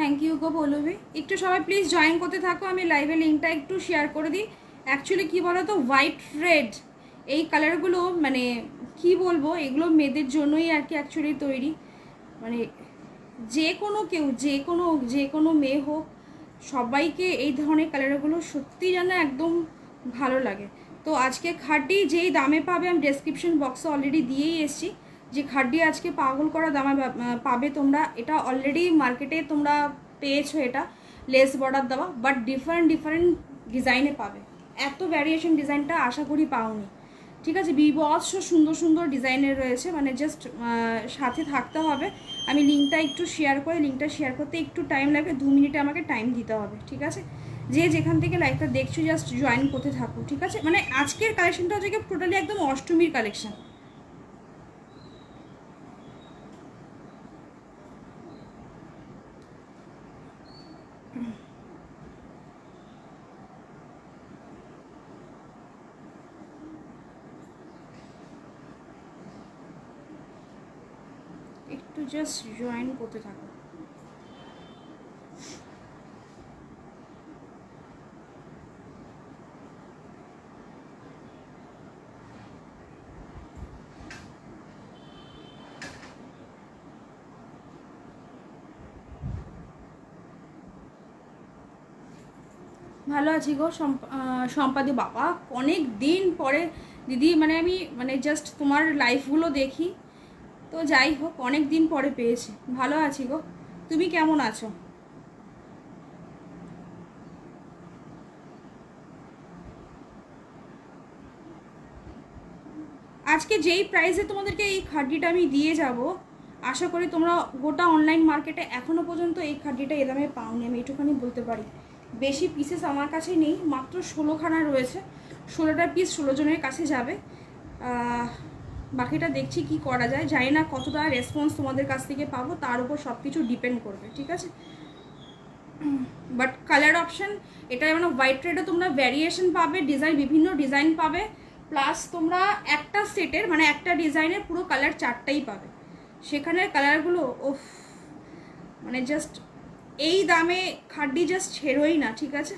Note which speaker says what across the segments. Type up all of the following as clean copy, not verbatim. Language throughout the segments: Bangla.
Speaker 1: Thank you go Pallavi. একটু সবাই প্লিজ জয়েন করতে থাকো, আমি লাইভে লিঙ্কটা একটু শেয়ার করে দিই। অ্যাকচুয়ালি কী বলো তো, হোয়াইট রেড এই কালারগুলো মানে কি বলবো, এগুলো মেয়েদের জন্যই আর কি অ্যাকচুয়ালি তৈরি। মানে যে কোনো কেউ, যে কোনো মেয়ে হোক, সবাইকে এই ধরনের কালারগুলো সত্যি যেন একদম ভালো লাগে। তো আজকে খাড্ডি যেই দামে পাবে, আমি ডেসক্রিপশন বক্সে অলরেডি দিয়েই এসেছি যে খাড্ডি আজকে পাগল করা দামে পাবে তোমরা। এটা অলরেডি মার্কেটে তোমরা পেয়েছো, এটা লেস বর্ডার দেওয়া, বাট ডিফারেন্ট ডিজাইনে পাবে। এত ভ্যারিয়েশন ডিজাইনটা আশা করি পাওনি, ঠিক আছে। বিভৎস সুন্দর সুন্দর ডিজাইনের রয়েছে, মানে জাস্ট সাথে থাকতে হবে। আমি লিঙ্কটা একটু শেয়ার করে, লিঙ্কটা শেয়ার করতে একটু টাইম লাগবে, 2 মিনিটে আমাকে টাইম দিতে হবে, ঠিক আছে। যে যেখান থেকে লাইভটা দেখছো জাস্ট জয়েন করতে থাকো, ঠিক আছে। মানে আজকের কালেকশনটা হচ্ছে কি টোটালি একদম অষ্টমীর কালেকশন। একটু জাস্ট জয়েন করতে থাকো। ভালো আছি গো সম্পাদি। বাবা অনেক দিন পরে দিদি, মানে আমি মানে জাস্ট তোমার লাইফগুলো দেখি, তো যাই হোক অনেক দিন পরে পেয়েছি। ভালো আছি গো, তুমি কেমন আছো? আজকে যেই প্রাইসে তোমাদেরকে এই খাড্ডিটা আমি দিয়ে যাব, আশা করি তোমরা গোটা অনলাইন মার্কেটে এখনও পর্যন্ত এই খাড্ডিটা এ দামে পাওনি, আমি এটুখানি বলতে পারি। বেশি পিসেস আমার কাছে নেই, মাত্র 16খানা রয়েছে। 16টা পিস 16 জনের কাছে যাবে। বাকিটা দেখছি কি করা যায়, জানি না কতটা রেসপন্স তোমাদের কাছ থেকে পাবো, তার উপর সব কিছু ডিপেন্ড করবে, ঠিক আছে। বাট কালার অপশান এটা মানে হোয়াইট রেডে তোমরা ভ্যারিয়েশন পাবে, বিভিন্ন ডিজাইন পাবে, প্লাস তোমরা একটা সেটের মানে একটা ডিজাইনের পুরো কালার 4টাই পাবে। সেখানের কালারগুলো ওফ, মানে জাস্ট এই দামে খাড্ডি জাস্ট ছেড়োই না, ঠিক আছে।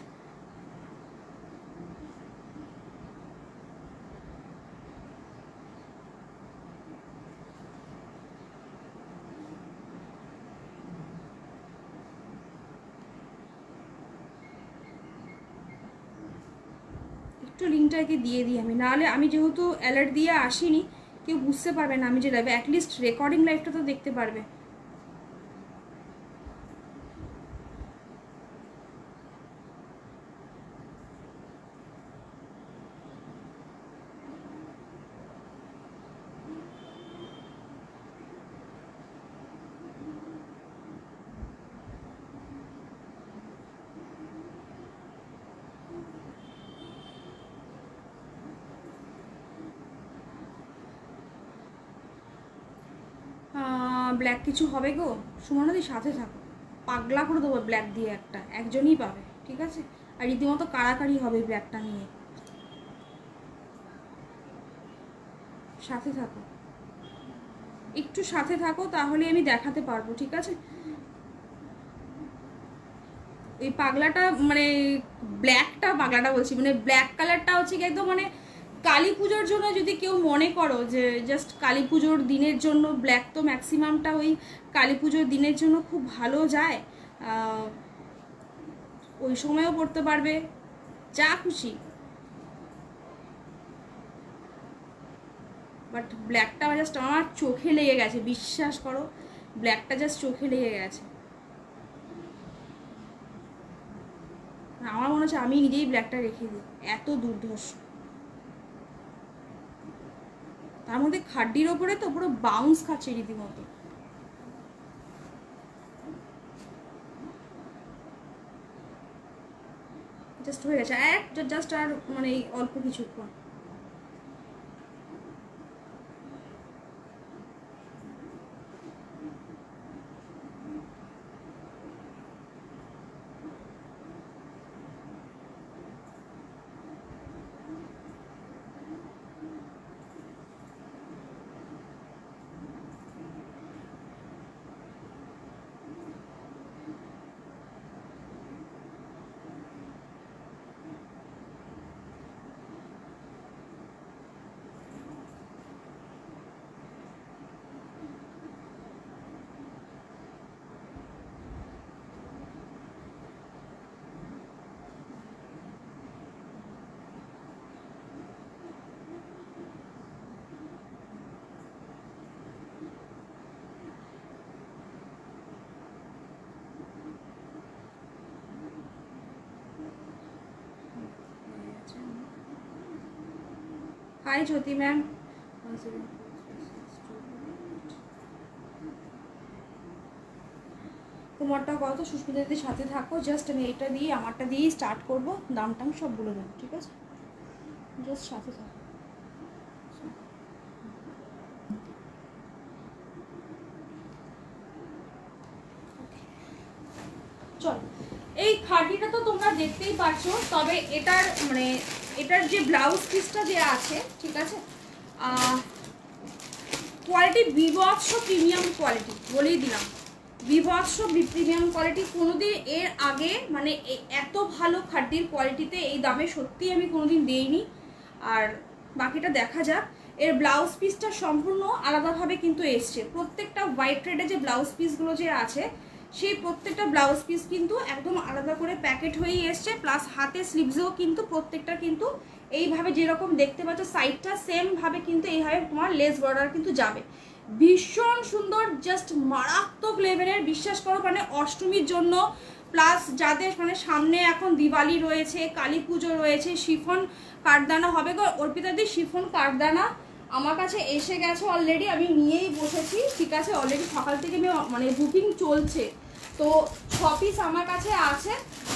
Speaker 1: একটু লিঙ্কটাকে দিয়ে দিই আমি, নাহলে আমি যেহেতু অ্যালার্ট দিয়ে আসিনি, কেউ বুঝতে পারবে না আমি যে লাইভে, অ্যাটলিস্ট রেকর্ডিং লাইভটা তো দেখতে পারবে। ব্ল্যাক কিছু হবে গো সুমনাদি, সাথে থাকো, পাগলা করে দেবো ব্ল্যাক দিয়ে, একজনই পাবে, ঠিক আছে। আর রীতিমতো কাড়াকাড়ি হবে ব্ল্যাকটা নিয়ে, সাথে থাকো, একটু সাথে থাকো, তাহলে আমি দেখাতে পারবো, ঠিক আছে। এই পাগলাটা মানে পাগলাটা বলছি, মানে ব্ল্যাক কালারটা হচ্ছে কি একদম মানে কালী পুজোর জন্য যদি কেউ মনে করো যে জাস্ট কালী পুজোর দিনের জন্য, ব্ল্যাক তো ম্যাক্সিমামটা ওই কালী পুজোর দিনের জন্য খুব ভালো যায়, ওই সময়ও পড়তে পারবে, যা খুশি। বাট ব্ল্যাকটা জাস্ট আমার চোখে লেগে গেছে, বিশ্বাস করো, ব্ল্যাকটা জাস্ট চোখে লেগে গেছে। আমার মনে হচ্ছে আমি নিজেই ব্ল্যাকটা রেখে দিই, এত দুর্ধর্ষ। তার মধ্যে খাড্ডির ওপরে তো পুরো বাউন্স খাচ্ছে রীতিমতো। জাস্ট হয়ে গেছে, জাস্ট আর মানে অল্প কিছুক্ষণ। হাই জ্যোতি ম্যাম। তোমারটা কত সুস্মিতা দিদির সাথে থাকো, জাস্ট আমি এটা দিয়ে আমারটা দিয়েই স্টার্ট করবো, দাম টাম সব বলে দেবো, ঠিক আছে? জাস্ট সাথে থাকো। চল, এই খাটিটা তো তোমরা দেখতেই পাচ্ছ, তবে এটার মানে এটার যে ব্লাউজ পিসটা যে আছে, ঠিক আছে, কোয়ালিটি বিভৎস প্রিমিয়াম কোয়ালিটি, বলেই দিলাম, বিভৎস প্রিমিয়াম কোয়ালিটি। কোনোদিন এর আগে মানে এত ভালো খাটির কোয়ালিটিতে এই দামে সত্যি আমি কোনোদিন দেইনি। আর বাকিটা দেখা যাক। এর ব্লাউজ পিসটা সম্পূর্ণ আলাদাভাবে কিন্তু এসছে, প্রত্যেকটা হোয়াইট রেডে যে ব্লাউজ পিসগুলো যে আছে সেই প্রত্যেকটা ব্লাউজ পিস কিন্তু একদম আলাদা করে প্যাকেট হয়েই এসছে, প্লাস হাতে স্লিভসেও কিন্তু প্রত্যেকটা কিন্তু এইভাবে যেরকম দেখতে পাচ্ছ সাইডটা সেমভাবে কিন্তু এইভাবে তোমার লেস বর্ডার কিন্তু যাবে। ভীষণ সুন্দর, জাস্ট মারাত্মক লেভেলের, বিশ্বাস করো। মানে অষ্টমীর জন্য, প্লাস যাদের মানে সামনে এখন দিওয়ালি রয়েছে, কালী পুজো রয়েছে, শিফন কাঠদানা হবে গো অর্পিতাদি। শিফন কাঠদানা আমার কাছে এসে গেছে অলরেডি, আমি নিয়েই বসেছি, ঠিক আছে? অলরেডি সকাল থেকে আমি মানে বুকিং চলছে, তো 6 পিস আমার কাছে আছে,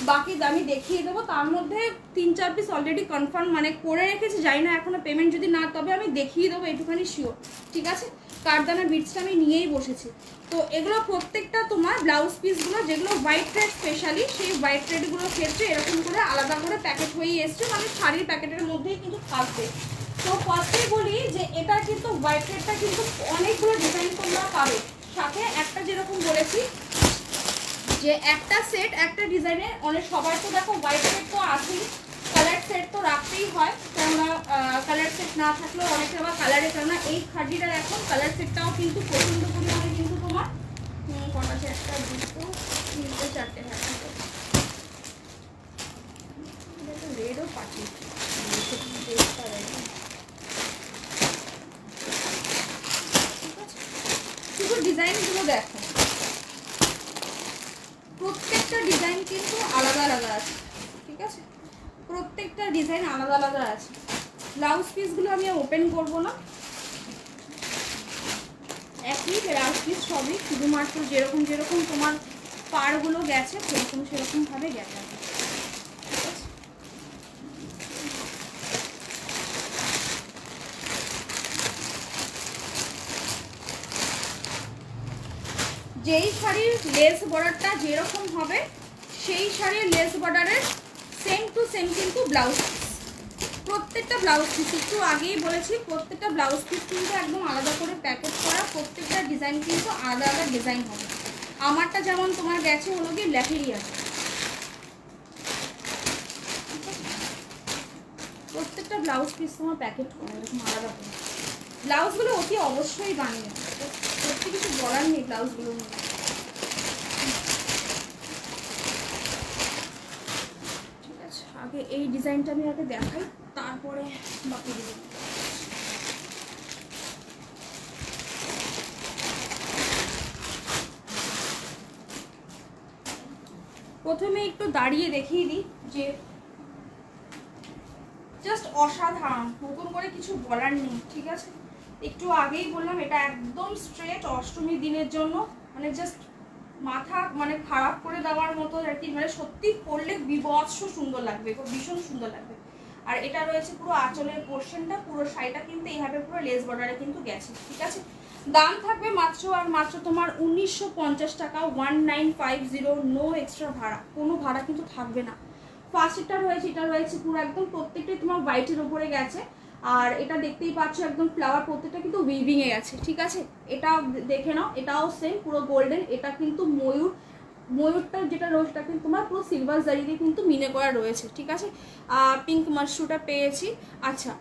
Speaker 1: বাকি আমি দেখিয়ে দেবো। তার মধ্যে 3-4 পিস অলরেডি কনফার্ম মানে করে রেখেছি, যাই না এখনো পেমেন্ট যদি না, তবে আমি দেখিয়ে দেবো, একটুখানি শিওর, ঠিক আছে? কাঠদানা বিটসটা আমি নিয়েই বসেছি। তো এগুলো প্রত্যেকটা তোমার ব্লাউজ পিসগুলো যেগুলো হোয়াইট রেড স্পেশালি, সেই হোয়াইট রেডগুলোর ক্ষেত্রে এরকম করে আলাদা করে প্যাকেট হয়েই এসছে, মানে শাড়ির প্যাকেটের মধ্যেই কিন্তু থাকবে। তো ফার্স্টেই বলি যে এটা কিন্তু হোয়াইট রেডটা কিন্তু অনেকগুলো ডিজাইন তোমরা পাবে, সাথে একটা যেরকম বলেছি যে একটা সেট একটা ডিজাইনের অনেক, সবার তো দেখো হোয়াইট সেট তো আছেই, কালার সেট তো রাখতেই হয়, কেননা কালার সেট না থাকলেও অনেকে আবার কালারে, কেননা এই খাডিটার এখন কালার সেটটাও কিন্তু প্রচণ্ড পরিমাণে কিন্তু তোমার কটা আছে, 1 2 3 4 থাকে, রেডও পাঠিয়েছি, শুধু ডিজাইনগুলো দেখো, প্রত্যেকটা ডিজাইন কিন্তু আলাদা আলাদা আছে, ঠিক আছে? প্রত্যেকটা ডিজাইন আলাদা আলাদা আছে। ব্লাউজ পিসগুলো আমি ওপেন করব না, একই ব্লাউজ পিস সবই, শুধুমাত্র যেরকম যেরকম তোমার পাড়গুলো গেছে সেরকমভাবে গেছে, ঠিক আছে? যেই শাড়ির লেস বর্ডারটা যেরকম হবে, সেই শাড়ির লেস বর্ডারের সেম টু সেম কিন্তু ব্লাউজ পিস, প্রত্যেকটা ব্লাউজ পিস, একটু আগেই বলেছি প্রত্যেকটা ব্লাউজ পিস কিন্তু একদম আলাদা করে প্যাকেট করা, প্রত্যেকটা ডিজাইন কিন্তু আলাদা আলাদা ডিজাইন হবে। আমারটা যেমন তোমার গেছে হলো কি ল্যাটেরিয়া, প্রত্যেকটা ব্লাউজ পিস তোমার প্যাকেট করা এরকম আলাদা করে। ব্লাউজগুলো অতি অবশ্যই বানিয়ে, সত্যি কিছু বলার নেই ব্লাউজগুলো নিয়ে। ঠিক আছে, আগে এই ডিজাইনটা আমি আগে দেখাই, তারপরে বাকি ডিজাইন। প্রথমে একটু দাঁড়িয়ে দেখিয়ে দিই যে জাস্ট অসাধারণ, নতুন করে কিছু বলার নেই, ঠিক আছে? একটু আগেই বললাম এটা একদম স্ট্রেট অষ্টমীর দিনের জন্য, মানে জাস্ট মাথা মানে খারাপ করে দেওয়ার মতো আর কি, মানে সত্যি পরলে বিভৎস সুন্দর লাগবে, ভীষণ সুন্দর লাগবে। আর এটা রয়েছে পুরো আঁচলের পোর্শনটা, পুরো শাড়িটা কিন্তু এইভাবে পুরো লেস বর্ডারে কিন্তু গেছে, ঠিক আছে? দাম থাকবে মাত্র আর মাত্র তোমার 1950 টাকা, 1950, নো এক্সট্রা ভাড়া, কোনো ভাড়া কিন্তু থাকবে না। ফার্স্ট এটা রয়েছে পুরো একদম প্রত্যেকটাই তোমার হোয়াইটের উপরে গেছে, আর এটা দেখতেই পাচ্ছ একদম ফ্লাওয়ার, প্রত্যেকটা কিন্তু উইভিং এ গেছে, ঠিক আছে? এটা দেখে নাও, এটাও সেম পুরো গোল্ডেন, এটা কিন্তু ময়ূরটা যেটা রয়েছে সেটা কিন্তু তোমার পুরো সিলভার জারি দিয়ে কিন্তু মিনে করা রয়েছে, ঠিক আছে? পিঙ্ক মাশরুটা পেয়েছি। আচ্ছা,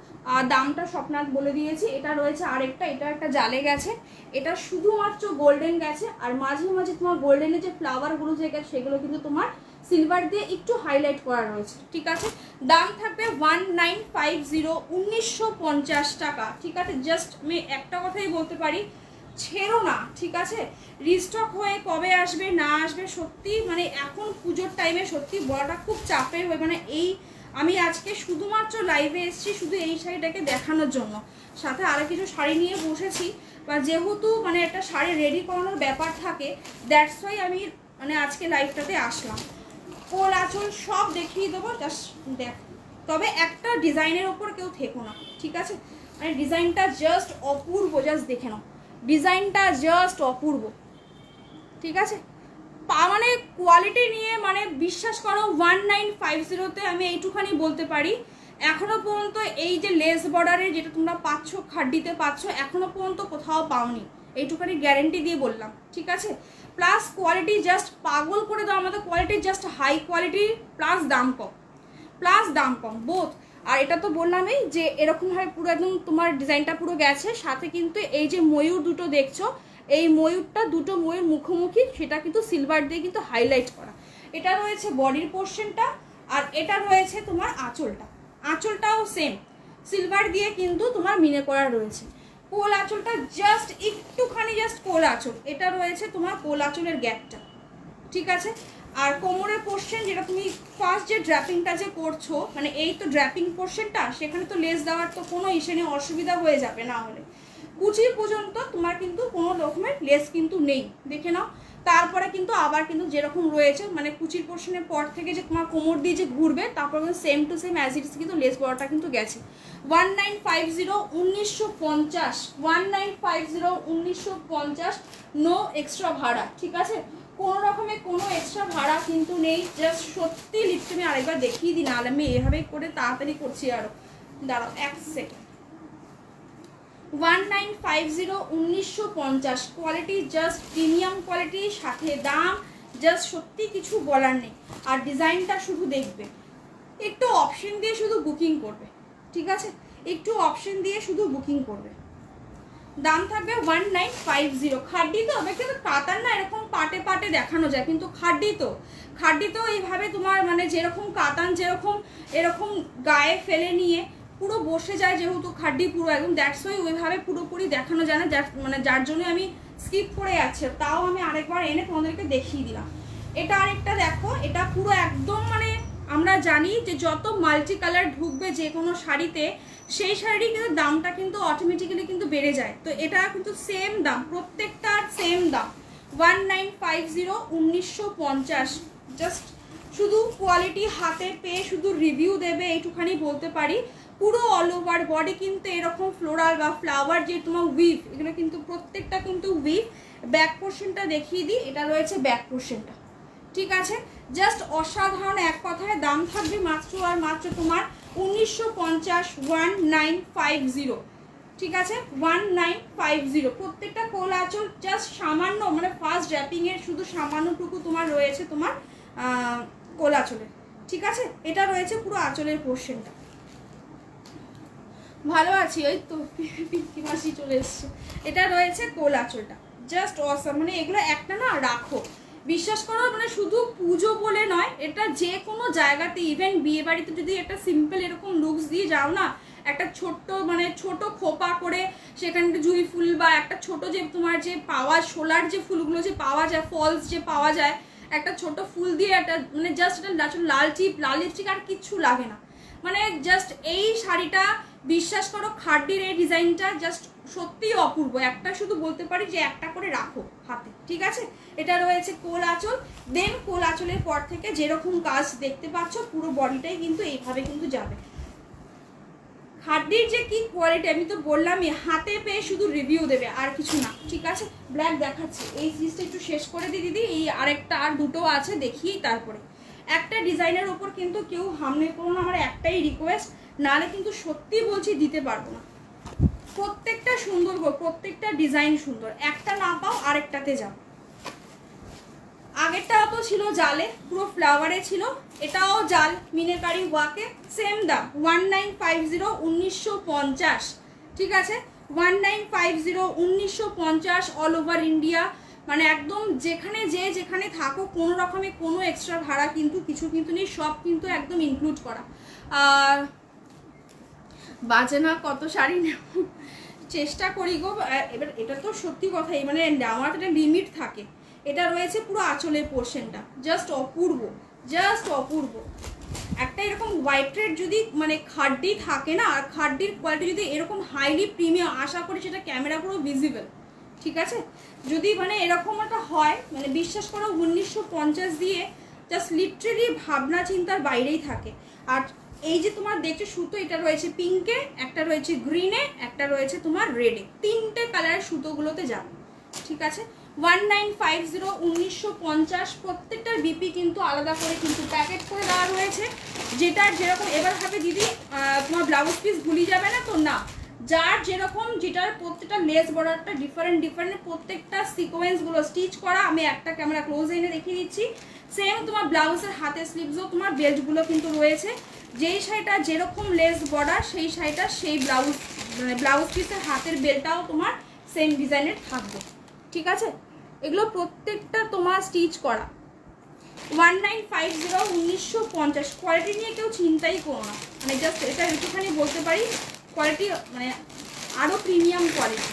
Speaker 1: দামটা স্বপ্নাথ বলে দিয়েছি। এটা রয়েছে আরেকটা, এটা একটা জালে গেছে, এটা শুধুমাত্র গোল্ডেন গেছে, আর মাঝে মাঝে তোমার গোল্ডেনের যে ফ্লাওয়ারগুলো যে গেছে সেগুলো কিন্তু তোমার সিলভার দিয়ে একটু হাইলাইট করা রয়েছে, ঠিক আছে? দাম থাকবে 1950, 1950 টাকা, ঠিক আছে? জাস্ট আমি একটা কথাই বলতে পারি, ছেড়ো না, ঠিক আছে? রিস্টক হয়ে কবে আসবে না আসবে সত্যি, মানে এখন পুজোর টাইমে সত্যি বলাটা খুব চাপের হয়ে, মানে এই আমি আজকে শুধুমাত্র লাইভে এসেছি শুধু এই শাড়িটাকে দেখানোর জন্য, সাথে আরও কিছু শাড়ি নিয়ে বসেছি, বা যেহেতু মানে একটা শাড়ি রেডি করানোর ব্যাপার থাকে, দ্যাটস ওয়াই আমি মানে আজকে লাইভটাতে আসলাম। কোল আঁচল সব দেখিয়ে দেবো, জাস্ট দেখ। তবে একটা ডিজাইনের ওপর কেউ থেকো না, ঠিক আছে? মানে ডিজাইনটা জাস্ট অপূর্ব, জাস্ট দেখে নাও, ডিজাইনটা জাস্ট অপূর্ব, ঠিক আছে? মানে কোয়ালিটি নিয়ে মানে বিশ্বাস করো 1950-তে আমি এইটুখানি বলতে পারি, এখনো পর্যন্ত এই যে লেস বর্ডারের যেটা তোমরা পাচ্ছ, খাড্ডিতে পাচ্ছ, এখনো পর্যন্ত কোথাও পাওনি, এইটুখানি গ্যারেন্টি দিয়ে বললাম, ঠিক আছে? প্লাস কোয়ালিটি জাস্ট পাগল করে দাও, আমাদের quality just high quality, plus দাম কম বোথ। আর এটা তো বললামই যে এরকমভাবে পুরো একদম তোমার ডিজাইনটা পুরো গেছে, সাথে কিন্তু এই যে ময়ূর দুটো দেখছো, এই ময়ূরটা দুটো ময়ূর মুখোমুখি, সেটা কিন্তু সিলভার দিয়ে কিন্তু হাইলাইট করা। এটা রয়েছে বডির পোর্শনটা, আর এটা রয়েছে তোমার আঁচলটাও সেম সিলভার দিয়ে কিন্তু তোমার মিনে করা রয়েছে। কোল আঁচলটা জাস্ট একটুখানি জাস্ট কোল আঁচল, এটা রয়েছে তোমার কোল আঁচলের গ্যাপটা, ঠিক আছে? আর কোমরের পোর্শন যেটা তুমি ফার্স্ট যে ড্র্যাপিংটা যে করছো, মানে এই তো ড্র্যাপিং পোর্শনটা, সেখানে তো লেস দেওয়ার তো কোনো ইসে নেই, অসুবিধা হয়ে যাবে না হলে। কুচি পর্যন্ত তোমার কিন্তু কোনো রকমের লেস কিন্তু নেই, দেখে নাও। তারপরে কিন্তু আবার কিন্তু যেরকম রয়েছে মানে কুচির পোর্শনের পর থেকে যে তোমার কোমর দিয়ে যে ঘুরবে, তারপর কিন্তু same to same as it is কিন্তু লেস বড়টা কিন্তু গেছে। 1950 1950 নো এক্সট্রা ভাড়া, ঠিক আছে? কোনো রকমের কোনো এক্সট্রা ভাড়া কিন্তু নেই, জাস্ট সত্যি লিপটা আমি আরেকবার দেখিয়ে দিই, নাহলে আমি এভাবে করে তাড়াতাড়ি করছি। আরও দাঁড়াও এক second. 1950 1950 quality, just premium quality, সাথে দাম জাস্ট সত্যি কিছু বলার নেই। আর ডিজাইনটা শুধু দেখবে, একটু অপশন দিয়ে শুধু বুকিং করবে, ঠিক আছে? একটু অপশন দিয়ে শুধু বুকিং করবে। দাম থাকবে 1950। খাড্ডি তো হবে, কিন্তু কাতান না এরকম পাটে পাটে দেখানো যায়, কিন্তু খাড্ডি তো এইভাবে তোমার মানে যেরকম কাতান যেরকম এরকম গায়ে ফেলে নিয়ে পুরো বসে যায়, যেহেতু খাড্ডি পুরো একদম, দ্যাটস ওয়াই ওইভাবে পুরোপুরি দেখানো যায় না, মানে যার জন্য আমি স্কিপ করে যাচ্ছি। তাও আমি আরেকবার এনে তোমাদেরকে দেখিয়ে দিলাম। এটা আরেকটা দেখো, এটা পুরো একদম মানে আমরা জানি যে যত মাল্টি কালার ঢুকবে যে কোনো শাড়িতে, সেই শাড়ির কিন্তু দামটা কিন্তু অটোমেটিক্যালি কিন্তু বেড়ে যায়। তো এটা কিন্তু সেম দাম, প্রত্যেকটার সেম দাম 1950 1950। জাস্ট শুধু কোয়ালিটি হাতে পেয়ে শুধু রিভিউ দেবে এইটুখানি বলতে পারি। পুরো অল ওভার বডি কিন্তু এরকম ফ্লোরাল বা ফ্লাওয়ার যে তোমার উইভ, এগুলো কিন্তু প্রত্যেকটা কিন্তু উইভ। ব্যাক পোর্শনটা দেখিয়ে দিই, এটা রয়েছে ব্যাক পোর্শনটা, ঠিক আছে? জাস্ট অসাধারণ, এক কথায় দাম থাকবে মাত্র আর মাত্র তোমার 1950 1950, ঠিক আছে? 1950। প্রত্যেকটা কোল আঁচল জাস্ট সামান্য মানে ফার্স্ট র্যাপিংয়ের শুধু সামান্যটুকু তোমার রয়েছে তোমার কোল আঁচলের, ঠিক আছে? এটা রয়েছে পুরো আঁচলের পোর্শনটা। ভালো আছি, ওই তো পিঙ্কি মাসি চলে এসছে। এটা রয়েছে কোল আঁচলটা, জাস্ট অসাম। মানে এগুলো একটা না রাখো, বিশ্বাস করো, মানে শুধু পুজো বলে নয়, এটা যে কোনো জায়গাতে, ইভেন বিয়ে বাড়িতে যদি একটা সিম্পল এরকম লুকস দিয়ে যাও না, একটা ছোট্ট মানে ছোট খোপা করে সেখানে জুঁই ফুল বা একটা ছোট যে তোমার যে পাওয়া শোলার যে ফুলগুলো যে পাওয়া যায়, ফলস যে পাওয়া যায়, একটা ছোট ফুল দিয়ে একটা মানে জাস্ট এটা লাল লিপস্টিক আর কিচ্ছু লাগে না। মানে জাস্ট এই শাড়িটা বিশ্বাস করো, খাড্ডির এই ডিজাইনটা জাস্ট সত্যিই অপূর্ব। একটা শুধু বলতে পারি যে একটা করে রাখো হাতে, ঠিক আছে? এটা রয়েছে কোল আঁচল। দেন কোল আঁচলের পর থেকে যেরকম কাজ দেখতে পাচ্ছ, পুরো বডিটাই কিন্তু এইভাবে কিন্তু যাবে। খাড্ডির যে কি কোয়ালিটি আমি তো বললামই, হাতে পেয়ে শুধু রিভিউ দেবে আর কিছু না, ঠিক আছে? ব্ল্যাক দেখাচ্ছি, এই সিরিজটা একটু শেষ করে দিই দিদি, এই আরেকটা আর দুটো আছে দেখিয়েই তারপরে। একটা ডিজাইনের ওপর কিন্তু কেউ হামলে করুন, আমার একটাই রিকোয়েস্ট, নাহলে কিন্তু সত্যি বলছি দিতে পারবো না। প্রত্যেকটা সুন্দর গো, প্রত্যেকটা ডিজাইন সুন্দর, একটা না পাও আরেকটাতে যাও। আগেরটা তো ছিল জালে, পুরো ফ্লাওয়ারে ছিল, এটাও জাল মিনাকারি ওয়াকে, সেম দাম 1950 1950, ঠিক আছে? 1950 1950 অল ওভার ইন্ডিয়া। মানে একদম যেখানে থাকো, কোনো রকমে কোনো এক্সট্রা ভাড়া কিন্তু কিছু কিন্তু নেই, সব কিন্তু একদম ইনক্লুড করা। আর বাজে না কত শাড়ি নেব, চেষ্টা করি গো। এবার এটা তো সত্যি কথাই, মানে আমার একটা লিমিট থাকে। এটা রয়েছে পুরো আঁচলের পোর্শনটা, জাস্ট অপূর্ব, জাস্ট অপূর্ব। একটা এরকম হোয়াইট রেড যদি মানে খাড্ডি থাকে না, আর খাড্ডির কোয়ালিটি যদি এরকম হাইলি প্রিমিয়াম, আশা করি সেটা ক্যামেরা পুরো ভিজিবল, ঠিক আছে। যদি মানে এরকম একটা হয়, মানে বিশ্বাস করো 1950 দিয়ে জাস্ট লিটারেলি ভাবনা চিন্তার বাইরেই থাকে। আর এই যে তোমার দেখছো সুতো, এটা রয়েছে পিঙ্কে, একটা রয়েছে গ্রিনে, একটা রয়েছে তোমার রেডে, 3টে কালারের সুতোগুলোতে যাবে, ঠিক আছে। 1950 1950, প্রত্যেকটার বিপি কিন্তু আলাদা করে কিন্তু প্যাকেট করে দেওয়া রয়েছে, যেটার যেরকম। এবার ভাবে দিদি তোমার ব্লাউজ পিস ভুলি যাবে না তো, না, যার যেরকম, যেটার প্রত্যেকটা লেস বর্ডারটা ডিফারেন্ট ডিফারেন্ট, প্রত্যেকটা সিকোয়েন্সগুলো স্টিচ করা। আমি একটা ক্যামেরা ক্লোজ এনে দেখিয়ে দিচ্ছি। সেম তোমার ব্লাউজের হাতের স্লিভসও তোমার বেল্টগুলো কিন্তু রয়েছে, যেই শাড়িটা যেরকম লেস বর্ডার সেই শাড়িটা সেই ব্লাউজ, মানে ব্লাউজ পিসের হাতের বেল্টটাও তোমার সেম ডিজাইনের থাকবে, ঠিক আছে। এগুলো প্রত্যেকটা তোমার স্টিচ করা। 1950 1950, কোয়ালিটি নিয়ে কেউ চিন্তাই করো না, মানে জাস্ট এটা একটুখানি বলতে পারি কোয়ালিটি মানে আরও প্রিমিয়াম কোয়ালিটি,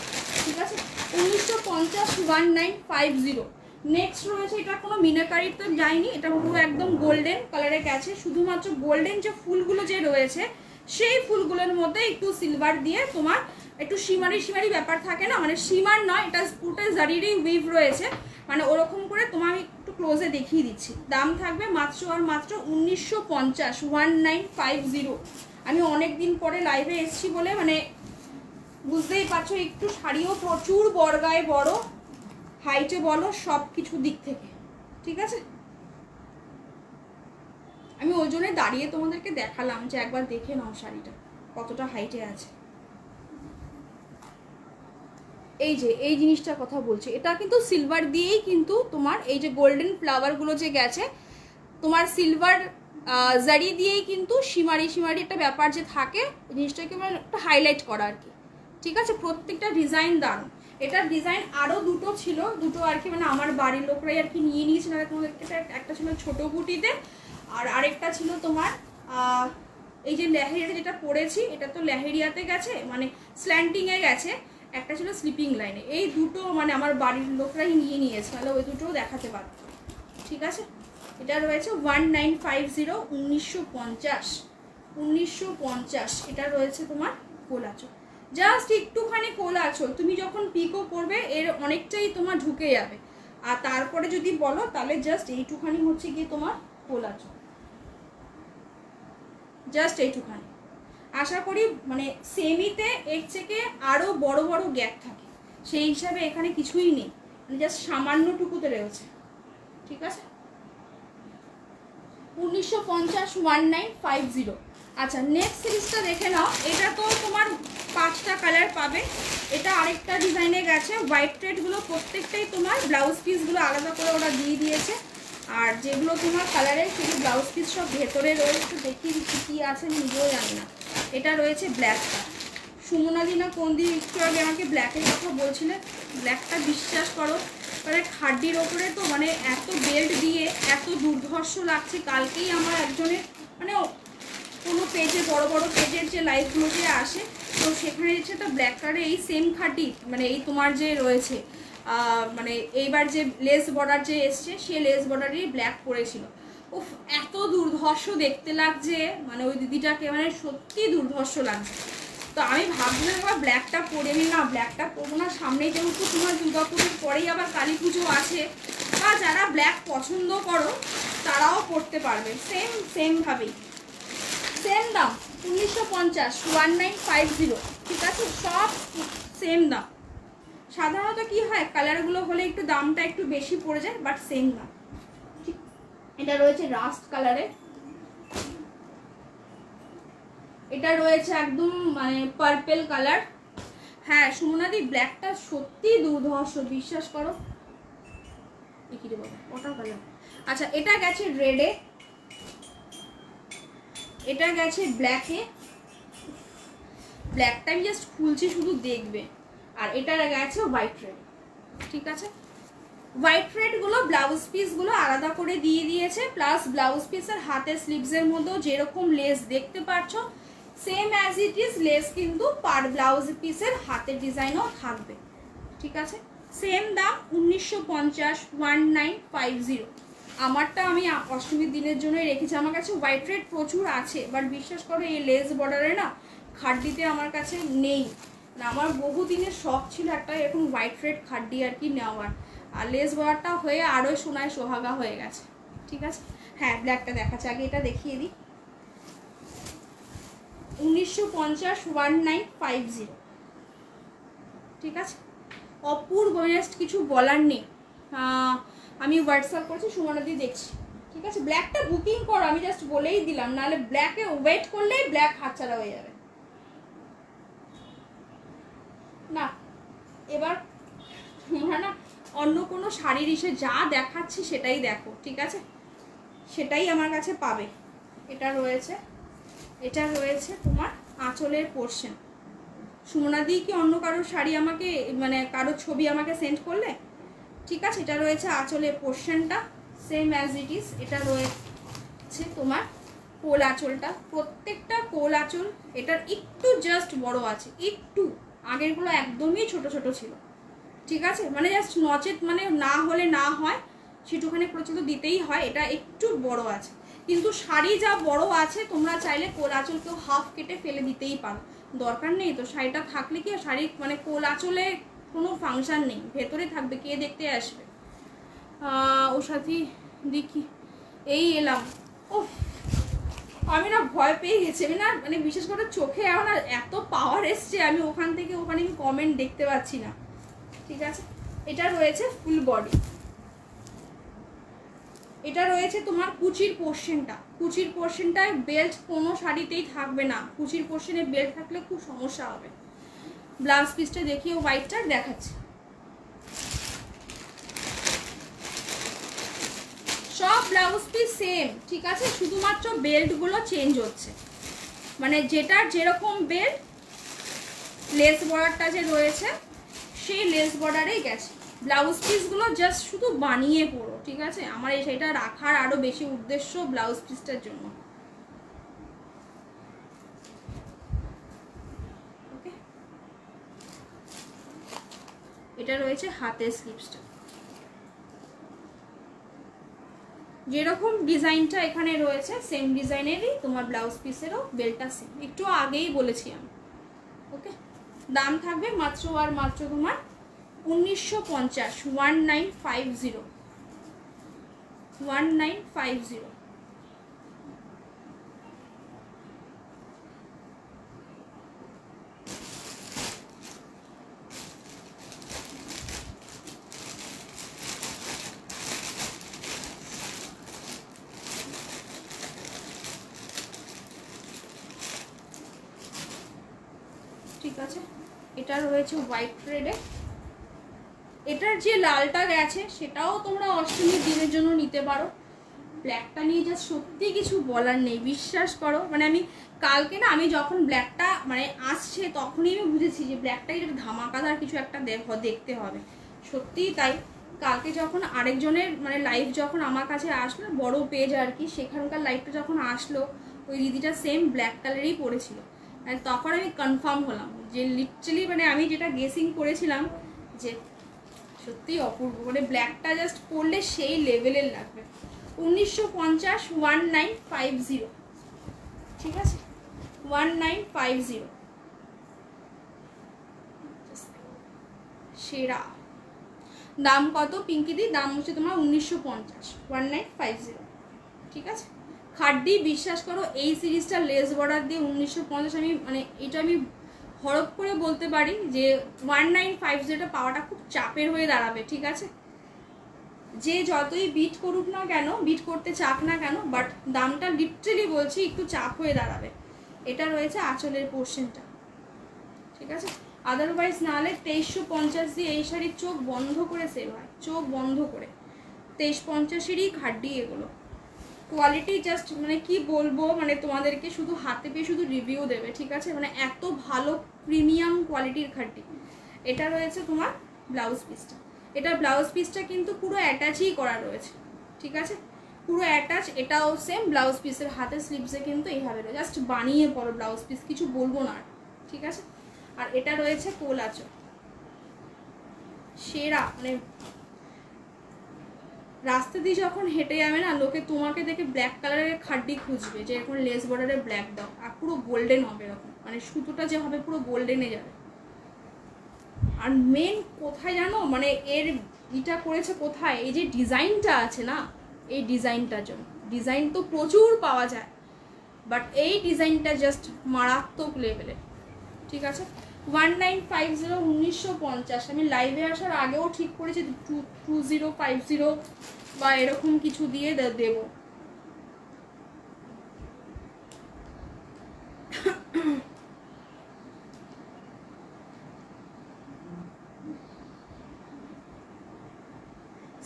Speaker 1: ঠিক আছে। 1950 1950। নেক্সট রয়েছে, এটা কোনো মিনাকারির তো যায়নি, এটা পুরো একদম গোল্ডেন কালারে গেছে, শুধুমাত্র গোল্ডেন যে ফুলগুলো যে রয়েছে সেই ফুলগুলোর মধ্যে একটু সিলভার দিয়ে তোমার একটু শিমারি শিমারি ব্যাপার থাকে না, মানে শিমার নয়, এটা পুরোটা জারিরই উইভ রয়েছে, মানে ওরকম করে তোমার আমি একটু ক্লোজে দেখিয়ে দিচ্ছি। দাম থাকবে মাত্র আর মাত্র 1950 1950। আমি অনেক দিন পরে লাইভে এসেছি বলে মানে বুঝতেই পারছো, একটু শাড়িও প্রচুর বড়গায়ে বড়, হাইটে বলো সব কিছু দিক থেকে, ঠিক আছে। আমি ওই জন্য দাঁড়িয়ে তোমাদেরকে দেখালাম যে একবার দেখে নাও শাড়িটা কতটা হাইটে আছে। এই যে এই জিনিসটার কথা বলছি, এটা কিন্তু সিলভার দিয়েই কিন্তু তোমার এই যে গোল্ডেন ফ্লাওয়ারগুলো যে গেছে তোমার সিলভার জারি দিয়েই কিন্তু শিমারি শিমারি একটা ব্যাপার যে থাকে, জিনিসটাকে মানে একটা হাইলাইট করা আর কি, ঠিক আছে। প্রত্যেকটা ডিজাইন দারুণ। এটার ডিজাইন আরও দুটো ছিল, দুটো আর কি মানে আমার বাড়ির লোকরাই আর কি নিয়ে নিয়েছিল, তোমাদেরকে একটা ছিল ছোটো বুটিতে, আর আরেকটা ছিল তোমার এই যে লেহেরিয়াতে যেটা পরেছি, এটা তো লেহেরিয়াতে গেছে মানে স্ল্যান্টিংয়ে গেছে, একটা ছিল স্লিপিং লাইনে। এই দুটো মানে আমার বাড়ির লোকরাই নিয়ে নিয়েছে, তাহলে ওই দুটোও দেখাতে পারত, ঠিক আছে। এটা রয়েছে 1950 1950 1950। এটা রয়েছে তোমার কোলাচল, জাস্ট একটুখানি কোলাচল, তুমি যখন পিকো করবে এর অনেকটাই তোমার ঢুকে যাবে। আর তারপরে যদি বলো তাহলে জাস্ট এইটুখানি হচ্ছে গিয়ে তোমার কোলাচল, জাস্ট এইটুখানি। আশা করি মানে সেমিতে এর থেকে আরও বড় বড় গ্যাপ থাকে, সেই হিসাবে এখানে কিছুই নেই, মানে জাস্ট সামান্যটুকুতে রয়েছে, ঠিক আছে। 1950 1950। আচ্ছা নেক্সট সিরিজটা দেখে নাও। এটা তো তোমার 5টা কালার পাবে, এটা আরেকটা ডিজাইনে গেছে। হোয়াইট থ্রেডগুলো প্রত্যেকটাই তোমার ব্লাউজ পিসগুলো আলাদা করে ওরা দিয়ে দিয়েছে, আর যেগুলো তোমার কালারের সেগুলো ব্লাউজ পিস সব ভেতরে রয়েছে, দেখিয়ে দিচ্ছি কী আছে নিজেও জানি না। এটা রয়েছে ব্ল্যাকটা, সুমনাদি না কোন দিন একটু আগে আমাকে ব্ল্যাকের কথা বলছিলে, ব্ল্যাকটা বিশ্বাস করো মানে খাড্ডির ওপরে তো মানে এত বেল্ট দিয়ে এত দুর্ধর্ষ লাগছে। কালকেই আমার একজনের মানে কোনো পেজে বড় বড় পেজের যে লাইভগুলো যে আসে, তো সেখানে হচ্ছে একটা ব্ল্যাক কালারে এই সেম খাড্ডি মানে এই তোমার যে রয়েছে মানে এইবার যে লেস বর্ডার যে এসছে সে লেস বর্ডারই ব্ল্যাক পরেছিল। উফ এত দুর্ধর্ষ দেখতে লাগছে, মানে ওই দিদিটাকে মানে সত্যি দুর্ধর্ষ লাগছে। তো আমি ভাবছিলাম এবার ব্ল্যাকটা পরে নি, না ব্ল্যাকটা পরবো না, সামনেই যেহেতু তোমার দুর্গাপুজোর পরেই আবার কালী পুজো আছে, বা যারা ব্ল্যাক পছন্দ করো তারাও পরতে পারবে সেমভাবেই। সেম দাম 1950 1950, ঠিক আছে, সব সেম দাম। সাধারণত কি হয় কালারগুলো হলে একটু দামটা একটু বেশি পড়ে যায়, বাট সেম দাম, ঠিক। এটা রয়েছে রাস্ট কালারে, এটা রয়েছে একদম মানে পার্পেল কালার। হ্যাঁ সুমনাদি ব্ল্যাকটা সত্যি দুর্ধর্ষ, বিশ্বাস করো। কি রে বাবা ওটা কালার। আচ্ছা এটা গেছে রেডে, এটা গেছে ব্ল্যাকে, ব্ল্যাকটা আমি জাস্ট খুলছি শুধু দেখবে, আর এটা গেছে হোয়াইট রেড, ঠিক আছে। হোয়াইট রেডগুলো ব্লাউজ পিসগুলো আলাদা করে দিয়ে দিয়েছে, প্লাস ব্লাউজ পিসের হাতের স্লিভসের মধ্যেও যেরকম লেস দেখতে পাচ্ছ same as it is less কিন্তু পার ব্লাউজ পিসের হাতের ডিজাইনও থাকবে, ঠিক আছে। সেম দাম 1950 1950। আমারটা আমি অষ্টমীর দিনের জন্যই রেখেছি। আমার কাছে হোয়াইট রেড প্রচুর আছে, বাট বিশ্বাস করো এই লেস বর্ডারে না খাড্ডিতে আমার কাছে নেই। না, আমার বহু দিনের শখ ছিল একটা এরকম হোয়াইট রেড খাড্ডি আর কি নেওয়ার, আর লেস বর্ডারটা হয়ে আরও সোনায় সোহাগা হয়ে গেছে। ঠিক আছে, হ্যাঁ ব্ল্যাকটা দেখাচ্ছে, আগে এটা দেখিয়ে দিই। 1950 1950। ঠিক আছে, অপূর্ব, জাস্ট কিছু বলার নেই। আমি হোয়াটসঅ্যাপ করছি, সুমনাদি দেখছি। ঠিক আছে, ব্ল্যাকটা বুকিং করো, আমি জাস্ট বলেই দিলাম, নাহলে ব্ল্যাকে ওয়েট করলেই ব্ল্যাক হাতছাড়া হয়ে যাবে। না এবার তোমরা না অন্য কোনো শাড়ির এসে যা দেখাচ্ছি সেটাই দেখো, ঠিক আছে, সেটাই আমার কাছে পাবে। এটা রয়েছে, এটা রয়েছে তোমার আঁচলের পোর্শন। সুমনাদি কি অন্য কারোর শাড়ি আমাকে, মানে কারোর ছবি আমাকে সেন্ড করলে? ঠিক আছে, এটা রয়েছে আঁচলের পোর্শনটা সেম অ্যাজ ইট ইজ। এটা রয়েছে তোমার কোল আঁচলটা, প্রত্যেকটা কোল আঁচল এটার একটু জাস্ট বড় আছে, একটু, আগেরগুলো একদমই ছোট ছোট ছিল। ঠিক আছে, মানে জাস্ট নচেত মানে না হলে না হয়, সেটুখানি প্রচুর দিতেই হয়, এটা একটু বড় আছে। কিন্তু শাড়ি যা বড় আছে তোমরা চাইলে কোল আঁচলকেও হাফ কেটে ফেলে দিতেই পারো, দরকার নেই তো। শাড়িটা থাকলে কি শাড়ি মানে কোল আঁচলে কোনো ফাংশন নেই, ভেতরে থাকবে, কে দেখতে আসবে। ওর সাথে দেখি এই এলাম, ও আমি না ভয় পেয়ে গেছি, আমি না মানে বিশেষ করে চোখে এখন এত পাওয়ার এসছে, আমি ওখান থেকে ওখানে আমি কমেন্ট দেখতে পাচ্ছি না। ঠিক আছে, এটা রয়েছে ফুল বডি। এটা রয়েছে তোমার কুচির পোর্শনটা, কুচির পোর্শনটায় বেল্ট কোনো শাড়িতেই থাকবে না, কুচির পোর্শনে বেল্ট থাকলে খুব সমস্যা হবে। ব্লাউজ পিসটা দেখিয়ে হোয়াইটটা দেখাচ্ছে, সব ব্লাউজ পিস সেম। ঠিক আছে, শুধুমাত্র বেল্টগুলো চেঞ্জ হচ্ছে, মানে যেটার যেরকম বেল্ট, লেস বর্ডারটা যে রয়েছে সেই লেস বর্ডারেই গেছে। ব্লাউজ পিসগুলো জাস্ট শুধু বানিয়ে পড়ো। ঠিক আছে, আমার সেটা রাখার আরও বেশি উদ্দেশ্য ব্লাউজ পিসটার জন্য। ওকে, এটা রয়েছে হাতের স্লিপসটা, যেরকম ডিজাইনটা এখানে রয়েছে সেম ডিজাইনেরই তোমার ব্লাউজ পিসেরও বেল্টটা সেম, একটু আগেই বলেছি আমি। ওকে, দাম থাকবে মাত্র আর মাত্র তোমার 1950, 1950, 1950। ঠিক আছে, এটা রয়েছে হোয়াইট রেডে, এটার যে লালটা গেছে সেটাও তোমরা অষ্টমীর দিনের জন্য নিতে পারো। ব্ল্যাকটা নিয়ে যা সত্যি কিছু বলার নেই, বিশ্বাস করো। মানে আমি কালকে না, আমি যখন ব্ল্যাকটা মানে আসছে তখনই আমি বুঝেছি যে ব্ল্যাকটা এটা ধামাকাদার কিছু একটা দেখতে হবে, সত্যিই তাই। কালকে যখন আরেকজনের মানে লাইভ যখন আমার কাছে আসলো, বড় পেজ আর কি, সেখানকার লাইভটা যখন আসলো, ওই দিদিটা সেম ব্ল্যাক কালারেই পরেছিল, আর তখন আমি কনফার্ম হলাম যে লিটারালি মানে আমি যেটা গেসিং করেছিলাম যে সত্যিই অপূর্ব, মানে ব্ল্যাকটা জাস্ট পরলে সেই লেভেলের লাগবে। 1950, 1950। ঠিক আছে, 1950 সেরা। দাম কত পিঙ্কিদি? দাম হচ্ছে তোমার 1950, 1950। ঠিক আছে, খাড্ডি বিশ্বাস করো এই সিরিজটা লেস বর্ডার দিয়ে 1950, আমি মানে এটা আমি হরপ করে বলতে পারি যে 1950টা পাওয়াটা খুব চাপের হয়ে দাঁড়াবে। ঠিক আছে, যে যতই বিট করুক না কেন, বিট করতে চাক না কেন, বাট দামটা লিটারালি বলছি একটু চাপ হয়ে দাঁড়াবে। এটা রয়েছে আঁচলের পোর্শনটা। ঠিক আছে, আদারওয়াইজ নাহলে 2350 দিয়ে এই শাড়ির চোখ বন্ধ করে সেল হয়, চোখ বন্ধ করে। 2350-এরই খাড্ডি এগুলো, কোয়ালিটি জাস্ট মানে কি বলবো, মানে তোমাদেরকে শুধু হাতে পেয়ে শুধু রিভিউ দেবে। ঠিক আছে, মানে এত ভালো প্রিমিয়াম কোয়ালিটির খাড্ডি। এটা রয়েছে তোমার ব্লাউজ পিসটা, এটা ব্লাউজ পিসটা কিন্তু পুরো অ্যাটাচই করা রয়েছে। ঠিক আছে, পুরো অ্যাটাচ, এটাও সেম ব্লাউজ পিসের হাতের স্লিপসে কিন্তু এইভাবে রয়েছে, জাস্ট বানিয়ে পড়ো ব্লাউজ পিস, কিছু বলবো না। ঠিক আছে, আর এটা রয়েছে কোল আঁচল, সেরা, মানে রাস্তা দিয়ে যখন হেঁটে যাবে না, লোকে তোমাকে দেখে ব্ল্যাক কালারের খাড্ডি খুঁজবে, যে এখন লেস বর্ডারে ব্ল্যাক দাও, আর পুরো গোল্ডেন হবে এরকম, মানে সুতোটা যে হবে পুরো গোল্ডেনে যাবে। আর মেন কোথায় জানো, মানে এর এটা করেছে কোথায়, এই যে ডিজাইনটা আছে না, এই ডিজাইনটার জন্য। ডিজাইন তো প্রচুর পাওয়া যায়, বাট এই ডিজাইনটা জাস্ট মারাত্মক লেভেলের। ঠিক আছে, 1950 1950। আমি লাইভে আসার আগেও ঠিক করেছি 2050 বা এরকম কিছু দিয়ে দেব।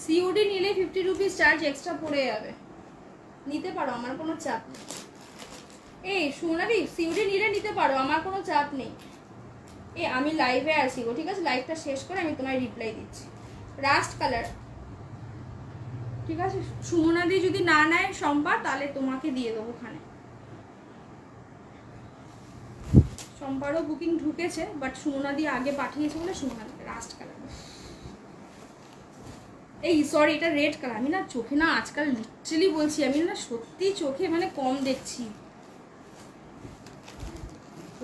Speaker 1: সিওডি নিলে 50 রুপিস চার্জ এক্সট্রা পড়ে যাবে, নিতে পারো, আমার কোনো চাপ নেই। এই সোনালি, সিওডি নিলে নিতে পারো, আমার কোনো চাপ নেই। আমি লাইভে আছি গো, ঠিক আছে, লাইভটা শেষ করে আমি তোমায় রিপ্লাই দিচ্ছি। রাস্ট কালার, ঠিক আছে, সুমনাদি যদি না নেয় সম্পা, তাহলে তোমাকে দিয়ে দেবো ওখানে। সম্পারও বুকিং ঢুকেছে, বাট সুমনাদি আগে পাঠিয়েছে বলে সুমনাদি। রাস্ট কালার, এই সরি, এটা রেড কালার। আমি না চোখে না আজকাল লিটারালি বলছি, আমি না সত্যি চোখে মানে কম দেখছি।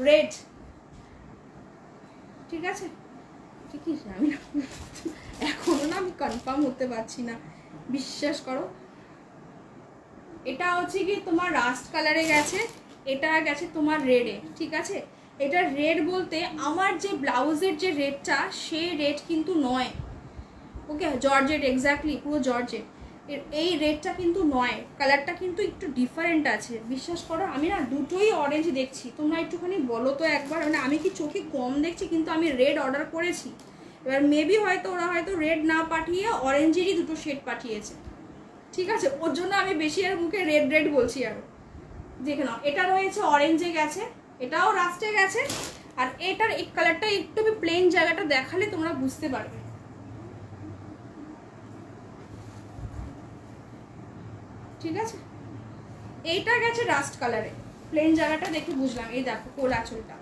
Speaker 1: রেড, ঠিক আছে, ঠিক আছে, আমি না এখনো না আমি কনফার্ম হতে পারছি না, বিশ্বাস করো। এটা হচ্ছে কি তোমার রাস্ট কালারে গেছে, এটা গেছে তোমার রেডে, ঠিক আছে। এটা রেড বলতে আমার যে ব্লাউজের যে রেডটা, সেই রেড কিন্তু নয়, ওকে, জর্জেট, এক্স্যাক্টলি পুরো জর্জেট। এই রেডটা কিন্তু নয়, কালারটা কিন্তু একটু ডিফারেন্ট আছে, বিশ্বাস করো। আমি না দুটোই অরেঞ্জ দেখছি, তোমরা একটুখানি বলো তো একবার, মানে আমি কি চোখে কম দেখছি? কিন্তু আমি রেড অর্ডার করেছি, এবার মেবি হয়তো ওরা হয়তো রেড না পাঠিয়ে অরেঞ্জেরই দুটো শেড পাঠিয়েছে, ঠিক আছে, ওর জন্য আমি বেশি আর মুখে রেড রেড বলছি। আরও দেখে নাও, এটা রয়েছে অরেঞ্জে গেছে, এটাও রাস্টে গেছে, আর এটার এই কালারটা একটু আমি প্লেন জায়গাটা দেখালে তোমরা বুঝতে পারবে, ঠিক আছে। এইটা গেছে রাস্ট কালারে, প্লেন জায়গাটা দেখে বুঝলাম। এই দেখো কোল আঁচলটা,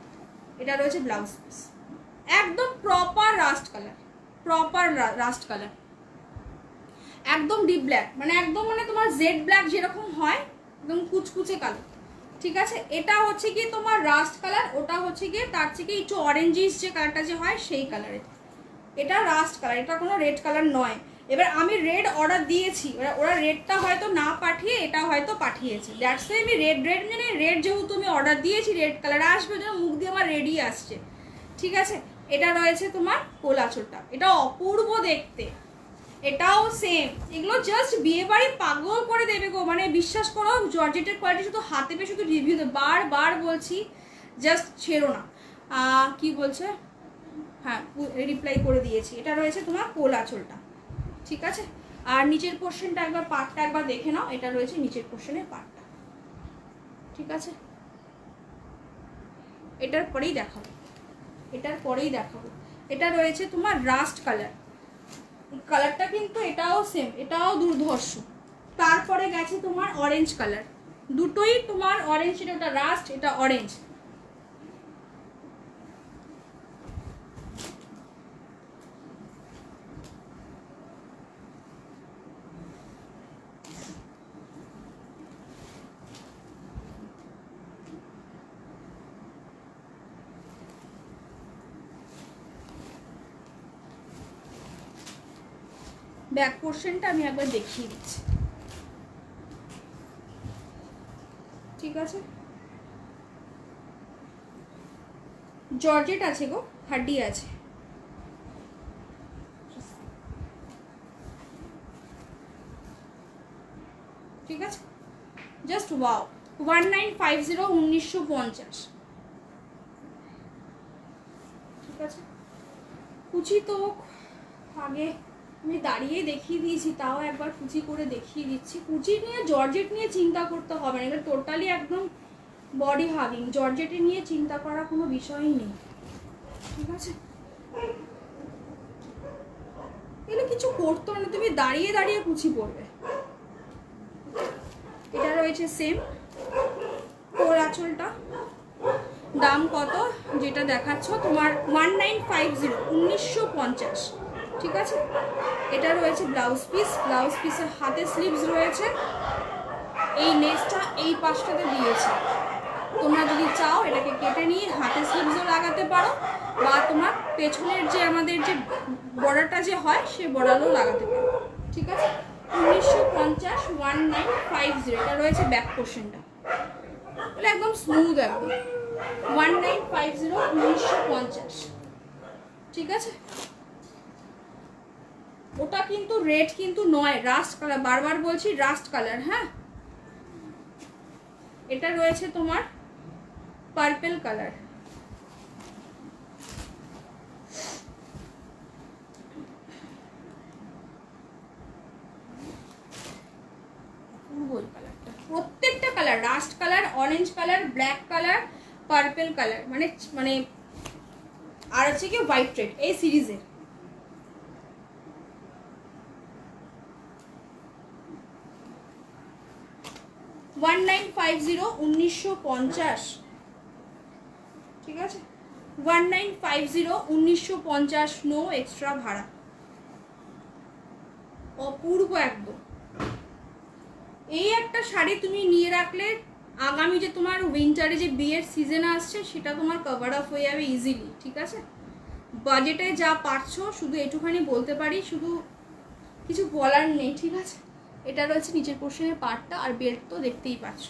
Speaker 1: এটা রয়েছে ব্লাউজ পিস, একদম proper rushed colour, proper rushed colour, একদম ডিপ ব্ল্যাক, মানে একদম মানে তোমার জেড ব্ল্যাক যেরকম হয়, একদম কুচকুচে কালো, ঠিক আছে। এটা হচ্ছে কি তোমার রাস্ট কালার, ওটা হচ্ছে গিয়ে তার থেকে একটু অরেঞ্জিস যে কালারটা যে হয় সেই কালারে। এটা রাস্ট কালার, এটা কোনো রেড কালার নয়। এবার আমি রেড অর্ডার দিয়েছি, ওরা রেডটা হয়তো না পাঠিয়ে এটা হয়তো পাঠিয়েছে, দ্যাটস ওয়াই আমি রেড মানে রেড যেহেতু আমি অর্ডার দিয়েছি, রেড কালার আসবে, যেন মুখ দিয়ে আমার রেডই আসছে, ঠিক আছে। এটা রয়েছে তোমার কোল আঁচলটা, এটা অপূর্ব দেখতে, এটাও সেম। এগুলো জাস্ট বিয়ে বাড়ি পাগল করে দেবে গো, মানে বিশ্বাস করো, জর্জেটের কোয়ালিটি শুধু হাতে পেয়ে শুধু রিভিউ দেবে, বারবার বলছি, জাস্ট ছেড়ো না। কি বলছে, হ্যাঁ রিপ্লাই করে দিয়েছি। এটা রয়েছে তোমার কোল আঁচলটা, ঠিক আছে। আর নিচের পোর্শনটা একবার পার্টটা একবার দেখে নাও, এটা রয়েছে নিচের পোর্শনের পার্টটা, ঠিক আছে। এটার পরেই দেখাবো, এটার পরেই দেখাবো। এটা রয়েছে তোমার রাস্ট কালার, কালারটা কিন্তু এটাও সেম, এটাও দুর্ধর্ষ। তারপরে গেছে তোমার অরেঞ্জ কালার, দুটোই তোমার অরেঞ্জ, এটা রাস্ট, এটা অরেঞ্জ। ব্যাক পোর্শনটা আমি একবার দেখিয়ে দিচ্ছি, ঠিক আছে। জর্জেট আছে গো, হাড্ডি আছে, ঠিক আছে। জাস্ট ওয়াও, 1950 1950, ঠিক আছে। কুচি তো আগে আমি দাঁড়িয়ে দেখিয়ে দিয়েছি, তাও একবার কুচি করে দেখিয়ে দিচ্ছি। কুচি নিয়ে জর্জেট নিয়ে চিন্তা করতে হবে না, এটা টোটালি একদম বডি হাগিং, জর্জেটে নিয়ে চিন্তা করার কোনো বিষয়ই নেই, ঠিক আছে। এগুলো কিছু করতো না, তুমি দাঁড়িয়ে দাঁড়িয়ে কুচি পরবে। এটা রয়েছে সেম কোল আঁচলটা, দাম কত যেটা দেখাচ্ছ তোমার 1950 1950, ঠিক আছে। এটা রয়েছে ব্লাউজ পিস, ব্লাউজ পিসের হাতে স্লিভস রয়েছে। এই লেসটা এই পাশটাতে দিয়েছে, তোমরা যদি চাও এটাকে কেটে নিয়ে হাতে স্লিভসও লাগাতে পারো, বা তোমার পেছনের যে আমাদের যে বর্ডারটা যে হয় সে বর্ডারও লাগাতে পারো। ঠিক আছে, 1950, 1950। এটা রয়েছে ব্যাক পোর্শনটা, এটা একদম স্মুথ, একদম 1950, 1950। ঠিক আছে, ওটা কিন্তু রেড কিন্তু নয়, রাস্ট কালার, বারবার বলছি রাস্ট কালার। হ্যাঁ, এটা রয়েছে তোমার পার্পল কালার। প্রত্যেকটা colour, rushed colour, orange colour, black colour, purple colour, মানে মানে আর হচ্ছে কি হোয়াইট রেড, এই সিরিজের। $1950, 1950। ঠিক আছে, 1950, 1950, নো এক্সট্রা ভাড়া। অপূর্ব একদম। এই একটা শাড়ি তুমি নিয়ে রাখলে আগামী যে তোমার উইন্টারে যে বিয়ের সিজন আসছে সেটা তোমার কভার আপ হয়ে যাবে ইজিলি। ঠিক আছে, বাজেটে যা পারছো শুধু এটুখানি বলতে পারি, শুধু কিছু বলার নেই। ঠিক আছে, এটা রয়েছে নিচের পোর্শনের পার্টটা, আর বেল্ট তো দেখতেই পাচ্ছ।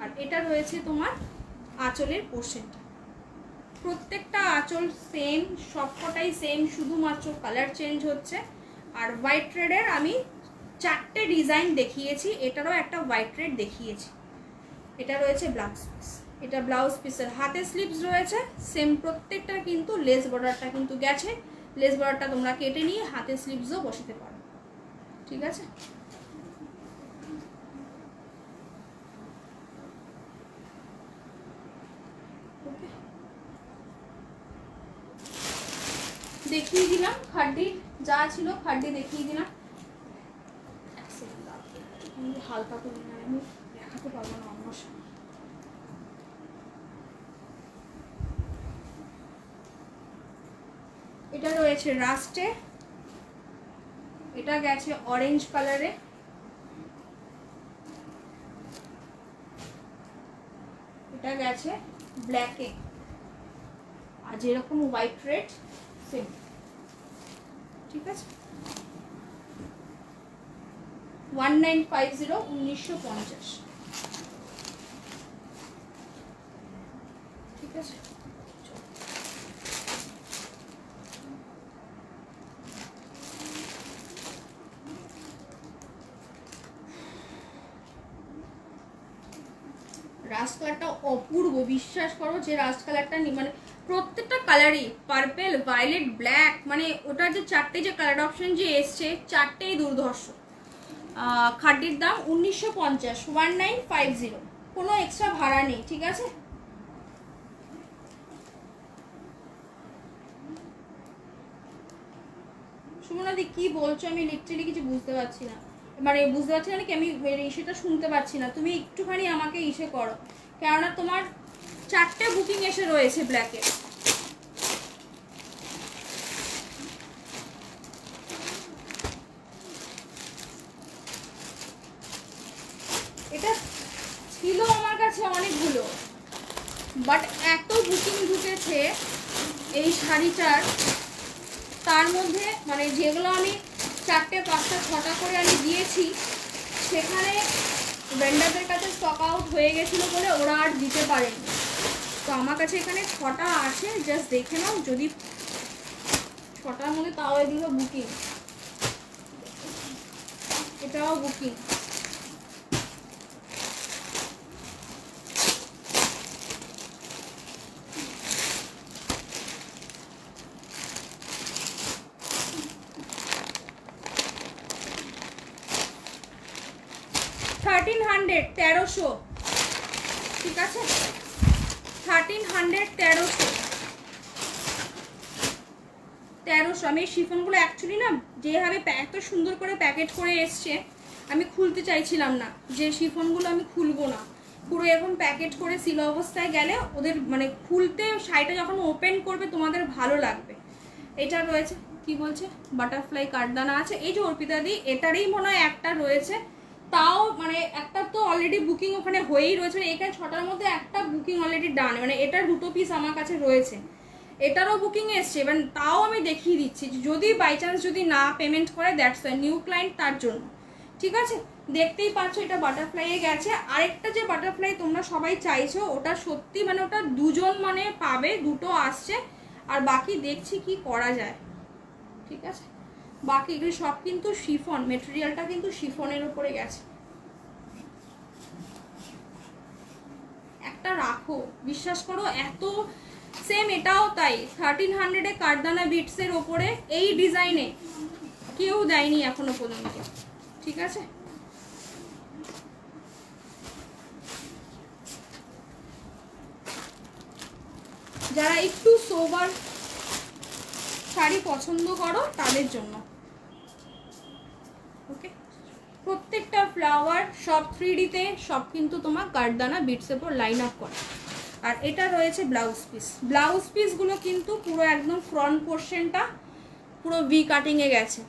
Speaker 1: আর এটা রয়েছে তোমার আঁচলের পোর্শনটা। প্রত্যেকটা আঁচল সেম, সবকটাই সেম, শুধুমাত্র কালার চেঞ্জ হচ্ছে। আর হোয়াইট রেডের আমি 4টে ডিজাইন দেখিয়েছি, এটারও একটা হোয়াইট রেড দেখিয়েছি। এটা রয়েছে ব্লাউজ পিস, এটা ব্লাউজ পিসের হাতে স্লিভস রয়েছে সেম প্রত্যেকটা, কিন্তু লেস বর্ডারটা কিন্তু গেছে। লেস বর্ডারটা তোমরা কেটে নিয়ে হাতে স্লিভসও বসাতে পারো। ঠিক আছে, দেখিয়ে দিলাম খাড্ডি যা ছিল, খাড্ডি দেখিয়ে দিলাম। হালকা করে আমি দেখাতে পারবো না অন্য সময়। এটা রয়েছে রাস্টে, এটা গেছে অরেঞ্জ কালারে, এটা গেছে ব্ল্যাকে, আর যেরকম হোয়াইট রেড সেম। ঠিক আছে, 1950, 1950। ঠিক আছে, রাস্ট কালারটা অপূর্ব, বিশ্বাস করো যে রাস্ট কালারটা মানে প্রত্যেকটা কালারই পার্পল, ভায়োলেট, ব্ল্যাক, মানে ওটার যে 4টে যে কালার অপশন যে এসছে 4টেই দুর্ধর্ষ। খাড্ডির দাম 1950, 1950, কোনো এক্সট্রা ভাড়া নেই। ঠিক আছে, সুমনাদি কি বলছো আমি লিটারালি কিছু বুঝতে পারছি না, মানে বুঝতে পারছি না কি, আমি সেটা শুনতে পাচ্ছি না। তুমি একটুখানি আমাকে ইসে করো, কেননা তোমার 4টে বুকিং এসে রয়েছে ব্ল্যাকে। এটা ছিল আমার কাছে অনেকগুলো, বাট এত বুকিং ঢুকেছে এই শাড়িটার, তার মধ্যে মানে যেগুলো আমি 4টে 5টা 6টা করে আমি দিয়েছি, সেখানে ভেন্ডারদের কাছে স্টক আউট হয়ে গেছিলো বলে ওরা আর দিতে পারেনি। তো আমার কাছে এখানে 6টা আছে, জাস্ট দেখে নাও। যদি 6টার মধ্যে তাও এগুলো বুকিং, এটাও বুকিং। $1300, ঠিক আছে, 1300, 1300। আমি এই শিফনগুলো অ্যাকচুয়ালি না যেভাবে এত সুন্দর করে প্যাকেট করে এসছে, আমি খুলতে চাইছিলাম না, যে শিফনগুলো আমি খুলবো না, পুরো এখন প্যাকেট করে সিল অবস্থায় গেলে ওদের মানে খুলতে শাড়িটা যখন ওপেন করবে তোমাদের ভালো লাগবে। এটা রয়েছে কি বলছে বাটারফ্লাই কাঠদানা আছে। এই যে অর্পিতা দি এটারই মনে হয় একটা রয়েছে, তাও মানে একটা তো অলরেডি বুকিং ওখানে হয়েই রয়েছে, মানে এখানে 6টার মধ্যে একটা বুকিং অলরেডি ডান, মানে এটার 2টো পিস আমার কাছে রয়েছে, এটারও বুকিং এসছে। এবার তাও আমি দেখিয়ে দিচ্ছি, যদি বাই চান্স যদি না পেমেন্ট করে দ্যাটস নিউ ক্লায়েন্ট, তার জন্য। ঠিক আছে, দেখতেই পাচ্ছ এটা বাটারফ্লাইয়ে গেছে। আরেকটা যে বাটারফ্লাই তোমরা সবাই চাইছো, ওটা সত্যি মানে ওটা দুজন মানে পাবে, 2টো আসছে, আর বাকি দেখছি কি করা যায়। ঠিক আছে, বাকি এগুলো সব কিন্তু শিফন, মেটেরিয়ালটা কিন্তু শিফনের উপরে গেছে। একটা রাখো, বিশ্বাস করো এত সেম এটাও তাই 1300-এ কাঠদানা বিটসের ওপরে এই ডিজাইনে কেউ দেয়নি এখনো পর্যন্ত। ঠিক আছে, যারা একটু সোবার শাড়ি পছন্দ করো তাদের জন্য। ওকে, প্রত্যেকটা ফ্লাওয়ার সব 3Dতে, সব কিন্তু তোমার কাঠদানা বিটসের উপর লাইন আপ করা। আর এটা রয়েছে ব্লাউজ পিস। ব্লাউজ পিসগুলো কিন্তু পুরো একদম ফ্রন্ট পোর্শনটা পুরো ভি কাটিংয়ে গেছে।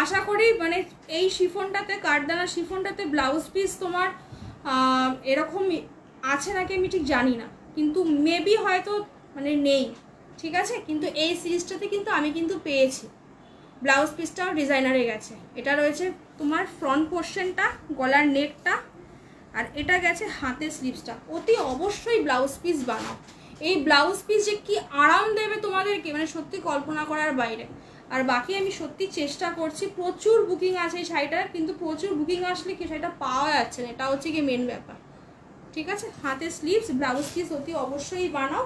Speaker 1: আশা করি মানে এই শিফনটাতে, কাঠদানা শিফনটাতে ব্লাউজ পিস তোমার এরকম আছে নাকি আমি ঠিক জানি না, কিন্তু মেবি হয়তো মানে নেই। ঠিক আছে, কিন্তু এই সিরিজটাতে কিন্তু আমি কিন্তু পেয়েছি। ব্লাউজ পিসটাও ডিজাইনারে গেছে। এটা রয়েছে তোমার ফ্রন্ট পোর্শনটা, গলার নেকটা, আর এটা গেছে হাতের স্লিভসটা। অতি অবশ্যই ব্লাউজ পিস বানাও। এই ব্লাউজ পিস যে কি আরাম দেবে তোমাদেরকে, মানে সত্যি কল্পনা করার বাইরে। আর বাকি আমি সত্যি চেষ্টা করছি, প্রচুর বুকিং আছে এই শাড়িটার, কিন্তু প্রচুর বুকিং আসলে কি শাড়িটা পাওয়া যাচ্ছে না, এটা হচ্ছে কি মেন ব্যাপার। ঠিক আছে, হাতের স্লিভস ব্লাউজ পিস অতি অবশ্যই বানাও।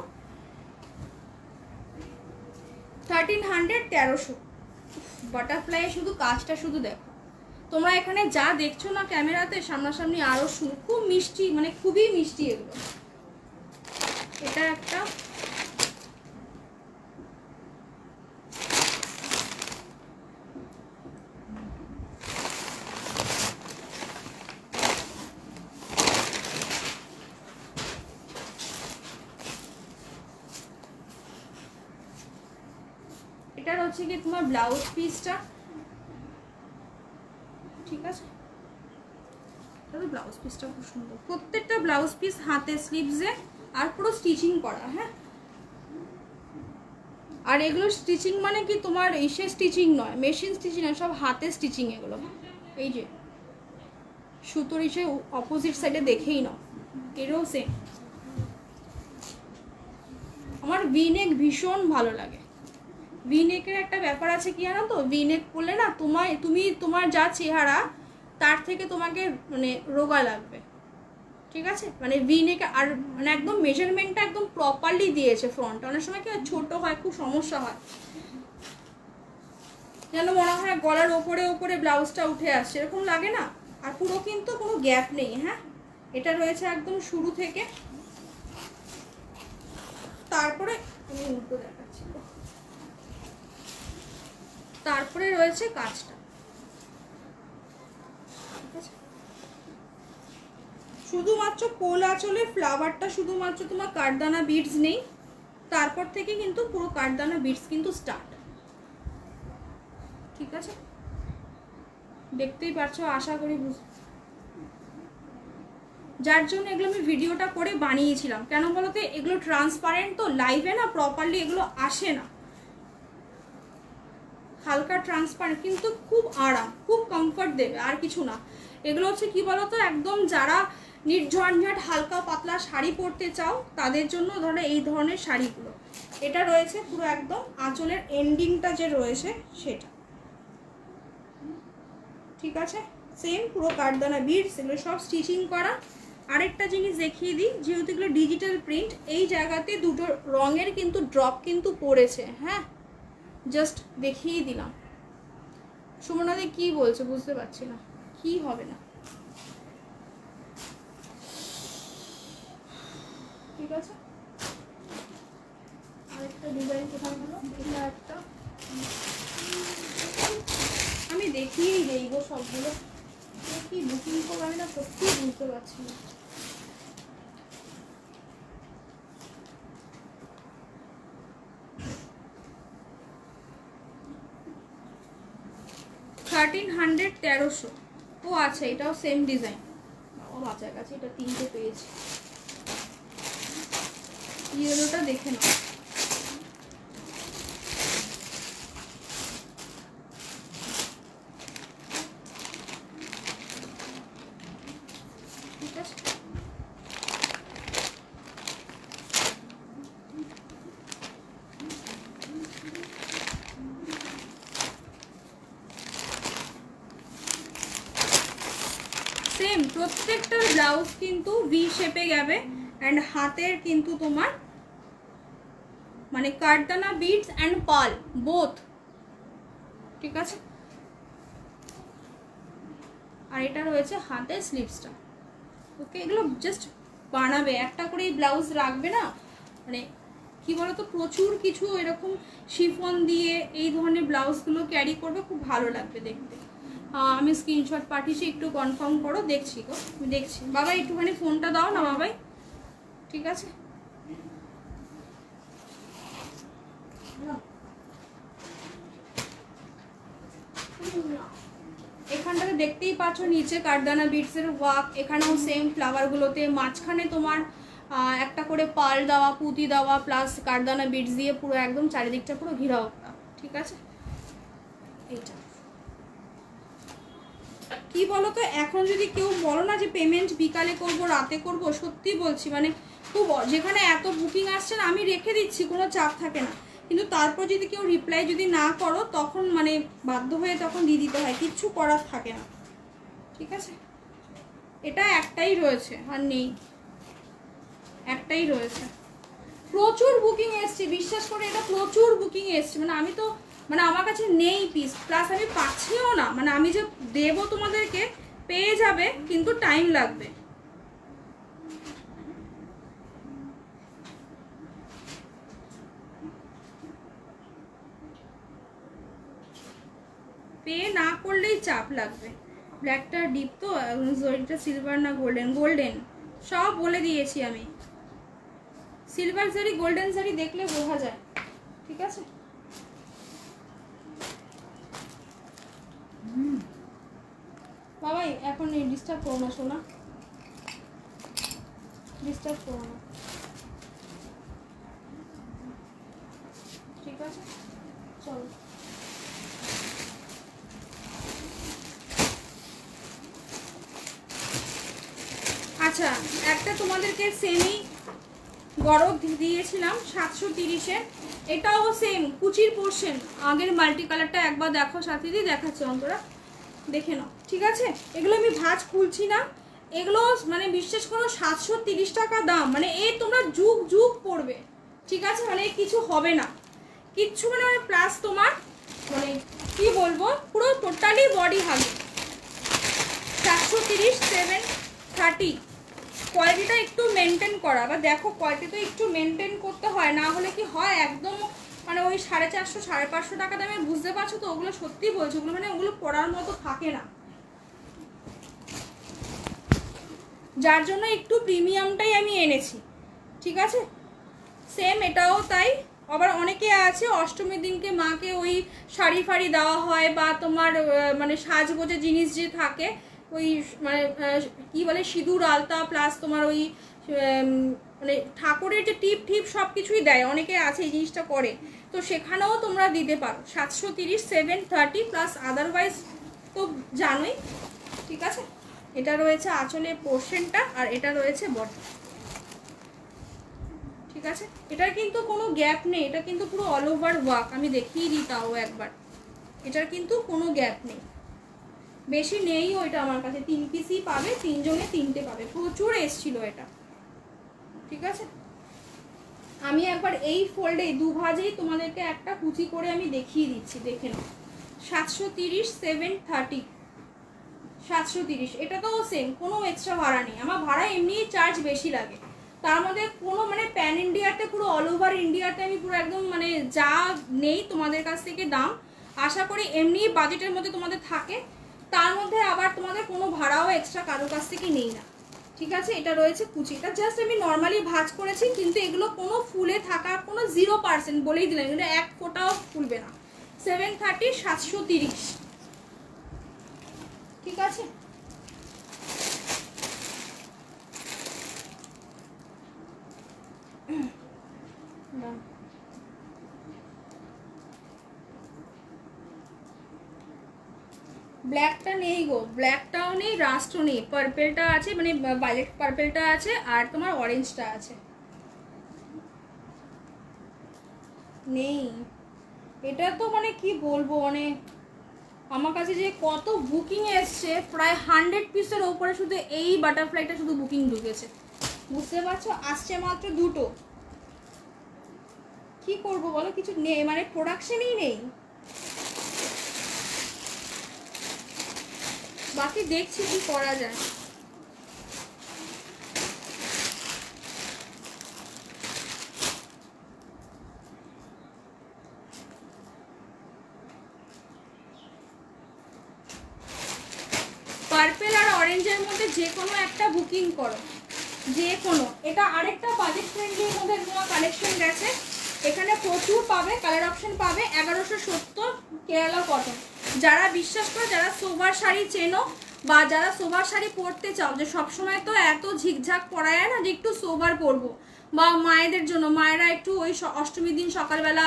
Speaker 1: 1300, 1300 বাটারফ্লাই। শুধু কাজটা শুধু দেখো তোমরা, এখানে যা দেখছো না ক্যামেরাতে, সামনাসামনি আরো খুব মিষ্টি, মানে খুবই মিষ্টি এগুলো। এটা একটা এটার হচ্ছে কি তোমার ব্লাউজ পিসটা। ঠিক আছে, ব্লাউজ পিসটা খুব সুন্দর, প্রত্যেকটা ব্লাউজ পিস হাতে স্লিভসে আর পুরো স্টিচিং করা। হ্যাঁ, আর এগুলো স্টিচিং মানে কি তোমার এসে স্টিচিং নয়, মেশিন স্টিচিং নয়, সব হাতে স্টিচিং এগুলো। এই যে সুতোর এসে অপোজিট সাইডে দেখেই নাও, এরও সেম। আমার ভিনেক ভীষণ ভালো লাগে। ভিনেকের একটা ব্যাপার আছে কি জানো তো, ভিনেক করলে না তোমার যা চেহারা তার থেকে তোমাকে মানে রোগা লাগবে। ঠিক আছে, মানে ভিনেক আর মানে একদম মেজারমেন্টটা একদম প্রপারলি দিয়েছে ফ্রন্ট। অনেক সময় কি ছোট হয়, খুব সমস্যা হয়, যেন মনে হয় গলার ওপরে ওপরে ব্লাউজটা উঠে আসছে, এরকম লাগে না। আর পুরো কিন্তু কোনো গ্যাপ নেই। হ্যাঁ, এটা রয়েছে একদম শুরু থেকে, তারপরে আমি উল্টো দেখাচ্ছি, তারপরে রয়েছে কাজটা। শুধুমাত্র কোল আঁচলে ফ্লাওয়ারটা শুধুমাত্র তোমার কাঠদানা বিডস নেই, তারপর থেকে কিন্তু পুরো কাঠদানা বিডস কিন্তু স্টার্ট। ঠিক আছে, দেখতেই পাচ্ছ, আশা করি যার জন্য এগুলো আমি ভিডিওটা করে বানিয়েছিলাম। কেন বলতে, এগুলো ট্রান্সপারেন্ট তো, লাইভে না প্রপারলি এগুলো আসে না। হালকা ট্রান্সপারেন্ট কিন্তু খুব আরাম, খুব কমফর্ট দেবে, আর কিছু না। এগুলো হচ্ছে কি বলতো, একদম যারা নির্ঝঞ্ঝাট হালকা পাতলা শাড়ি পরতে চাও তাদের জন্য ধরো এই ধরনের শাড়িগুলো। এটা রয়েছে পুরো একদম আঁচলের এন্ডিংটা যে রয়েছে সেটা। ঠিক আছে, সেম পুরো কাঠদানা বিডস, এগুলো সব স্টিচিং করা। আরেকটা জিনিস দেখিয়ে দিই, যেহেতু এগুলো ডিজিটাল প্রিন্ট, এই জায়গাতে দুটো রঙের কিন্তু ড্রপ কিন্তু পড়েছে। হ্যাঁ, জাস্ট দেখিয়ে দিলাম। সুমনাদি কি বলছে বুঝতে পারছি না, কি হবে না। ঠিক আছে, আরেকটা ডিজাইন কোথায় হলো, এটা একটা আমি দেখিয়েই দেই গো সবগুলো, কি বুকিং করবো আমি না সত্যি বুঝতে পারছি না। 1300 1300। ও আচ্ছা, এটাও সেম ডিজাইন। ও বাচ্চার কাছে এটা 3টে পেয়েছি। ইয়েলোটা দেখে নাও, ঠিক আছে? সেম প্রত্যেকটা ব্লাউজ কিন্তু ভি শেপে যাবে অ্যান্ড হাতের কিন্তু তোমার মানে কারদানা বিটস অ্যান্ড পাল বোথ, ঠিক আছে? আর এটা রয়েছে হাতের স্লিভসটা। ওকে, এগুলো জাস্ট বানাবে, একটা করেই ব্লাউজ রাখবে না, মানে কি বলতো প্রচুর কিছু এরকম শিফন দিয়ে এই ধরনের ব্লাউজগুলো ক্যারি করবে, খুব ভালো লাগবে দেখতে। আমি স্ক্রিনশট পাঠিয়েছি, একটু কনফার্ম করো। দেখছি গো, আমি দেখছি। বাবা একটুখানি ফোনটা দাও না বাবাই, ঠিক আছে? এখানটাতে দেখতেই পাচ্ছ নিচে কারদানা বিটসের ওয়ার্ক, এখানেও সেম ফ্লাওয়ারগুলোতে মাঝখানে তোমার একটা করে পাল দেওয়া, পুঁতি দেওয়া, প্লাস কারদানা বিটস দিয়ে পুরো একদম চারিদিকটা পুরো ঘিরাও, ঠিক আছে? এইটা কি বলো তো, এখন যদি কেউ বলো না যে পেমেন্ট বিকালে করব রাতে করব, সত্যি বলছি মানে খুব, যেখানে এত বুকিং আসছে না আমি রেখে দিচ্ছি, কোনো চাপ থাকে না, কিন্তু তারপর যদি কেউ রিপ্লাই যদি না করো তখন মানে বাধ্য হয়ে তখন দিয়ে দিতে হয়, কিচ্ছু করার থাকে না, ঠিক আছে? এটা একটাই রয়েছে আর নেই, একটাই রয়েছে। প্রচুর বুকিং এসছে, বিশ্বাস করে, এটা প্রচুর বুকিং এসছে, মানে আমি তো মানে আমার কাছে নেই পিস, প্লাস আমি পাচ্ছিও না, মানে আমি যে দেবো তোমাদেরকে পেয়ে যাবে কিন্তু টাইম লাগবে। পে না করলেই চাপ লাগবে। ব্ল্যাকটা ডিপ তো, জরিটা সিলভার না গোল্ডেন? গোল্ডেন, সব বলে দিয়েছি আমি। সিলভার জারি গোল্ডেন জারি দেখলে বোঝা যায়, ঠিক আছে? বাবাই এখন ডিস্টার্ব করো না সোনা, ডিস্টার্ব করো না, ঠিক আছে? চলো, আচ্ছা একটা তোমাদেরকে সেমি গরম দিয়েছিলাম 730-এর, এটাও সেম কুচির পোর্শন। আগের মাল্টি কালারটা একবার দেখো, সাথে দিয়ে দেখাচ্ছে অন্তরা, দেখে নাও, ঠিক আছে? এগুলো আমি ভাঁজ খুলছি না, এগুলো মানে বিশ্বাস করো 730 টাকা দাম, মানে এই তোমরা যুগ যুগ পড়বে, ঠিক আছে? মানে কিছু হবে না, কিচ্ছু মানে প্লাস তোমার মানে কি বলবো পুরো টোটালি বডি হাগে। 730 730। কোয়ালিটিটা একটু মেনটেন করা, বা দেখো কোয়ালিটিটা একটু মেনটেন করতে হয়, না হলে কি হয় একদম মানে ওই 450 550 টাকা দামে, বুঝতে পারছো তো? ওগুলো সত্যি বলছো, ওগুলো মানে ওগুলো পরার মতো থাকে না, যার জন্য একটু প্রিমিয়ামটাই আমি এনেছি, ঠিক আছে? সেম এটাও তাই। আবার অনেকে আছে অষ্টমীর দিনকে মাকে ওই শাড়ি ফাড়ি দেওয়া হয়, বা তোমার মানে সাজগোজে জিনিস যে থাকে ওই মানে কি বলে সিঁদুর আলতা, প্লাস তোমার ওই মানে ঠাকুরের যে টিপ টিপ সব কিছুই দেয়, অনেকে আছে এই জিনিসটা করে, তো সেখানেও তোমরা দিতে পারো। 730 730 প্লাস আদারওয়াইজ তো জানোই, ঠিক আছে? এটা রয়েছে আঁচলের পোর্শনটা, আর এটা রয়েছে বডি, ঠিক আছে? এটার কিন্তু কোনো গ্যাপ নেই, এটা কিন্তু পুরো অল ওভার ওয়ার্ক, আমি দেখিয়ে দিই তাও একবার, এটার কিন্তু কোনো গ্যাপ নেই, বেশি নেই। ওইটা আমার কাছে 3 পিসই পাবে, 3 জনে 3টে পাবে, প্রচুর এসছিল এটা, ঠিক আছে? আমি একবার এই ফোল্ডে দুভাজেই তোমাদেরকে একটা কুচি করে আমি দেখিয়ে দিচ্ছি, দেখে নাও। 730 730 730, এটা তো সেম, কোনো এক্সট্রা ভাড়া নেই, আমার ভাড়া এমনিই চার্জ বেশি লাগে, তার মধ্যে কোনো মানে প্যান ইন্ডিয়াতে পুরো অল ওভার ইন্ডিয়াতে আমি পুরো একদম মানে যা নেই তোমাদের কাছ থেকে দাম, আশা করি এমনি বাজেটের মধ্যে তোমাদের থাকে, তার মধ্যে আবার তোমাদের কোনো ভাড়াও এক্সট্রা কারোর কাছ থেকে নেই না, ঠিক আছে? এটা রয়েছে কুচিটা, জাস্ট আমি নর্মালি ভাঁজ করেছি, কিন্তু এগুলো কোনো ফুলে থাকা কোনো 0% বলেই দিলাম, এগুলো এক ফোঁটাও ফুলবে না। 730 730, ব্ল্যাকটা নেই গো, ব্ল্যাকটাও নেই, রাস্টও নেই, পার্পেলটা আছে, মানে ভায়োলেট পার্পেলটা আছে, আর তোমার অরেঞ্জটা আছে, নেই। এটা তো মানে কি বলবো, মানে আমার কাছে যে কত বুকিং এসছে, প্রায় 100 পিসের ওপরে শুধু এই বাটারফ্লাইটা শুধু বুকিং ঢুকেছে, বুঝতে পারছো? আসছে মাত্র দুটো। কি করব বলো, কিছু নেই, মানে প্রোডাকশনই নেই। বাকি দেখছি কি করা যায়। পার্পেল আর অরেঞ্জের মধ্যে যে কোনো একটা বুকিং করো, যে কোনো। এটা আরেকটা বাজেট ফ্রেন্ডলির মধ্যে তোমার কালেকশন গেছে, এখানে প্রচুর পাবে, কালার অপশন পাবে। 1170 কেরালা কটন। যারা বিশ্বাস করো, যারা সোভার শাড়ি চেনো বা যারা সোভার শাড়ি পরতে চাও, যে সবসময় তো এত ঝিকঝাক পরা যায় না, যে একটু সোভার পরবো, বা মায়েদের জন্য, মায়েরা একটু ওই অষ্টমীর দিন সকালবেলা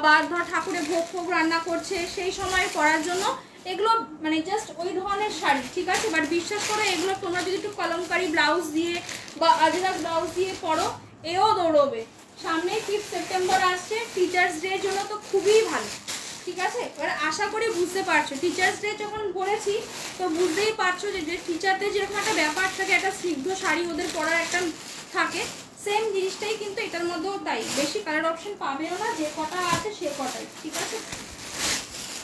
Speaker 1: বা ধর ঠাকুরে ভোগ ফোগ রান্না করছে, সেই সময় পরার জন্য এগুলো মানে জাস্ট ওই ধরনের শাড়ি, ঠিক আছে? বাট বিশ্বাস করো, এগুলো তোমরা যদি একটু কলমকারি ব্লাউজ দিয়ে বা আজরাক ব্লাউজ দিয়ে পরো, এও দৌড়বে। সামনে 5 সেপ্টেম্বর আসছে, টিচার্স ডের জন্য তো খুবই ভালো, ঠিক আছে? এবার আশা করি বুঝতে পারছো, টিচার্স ডে যখন বলেছি তো বুঝতেই পারছো যে টিচারদের যেরকম একটা ব্যাপার থাকে, একটা স্নিগ্ধ শাড়ি ওদের পরার একটা থাকে, সেম জিনিসটাই কিন্তু এটার মধ্যেও তাই। বেশি কালার অপশন পাবেও না, যে কটা আছে সে কটাই, ঠিক আছে?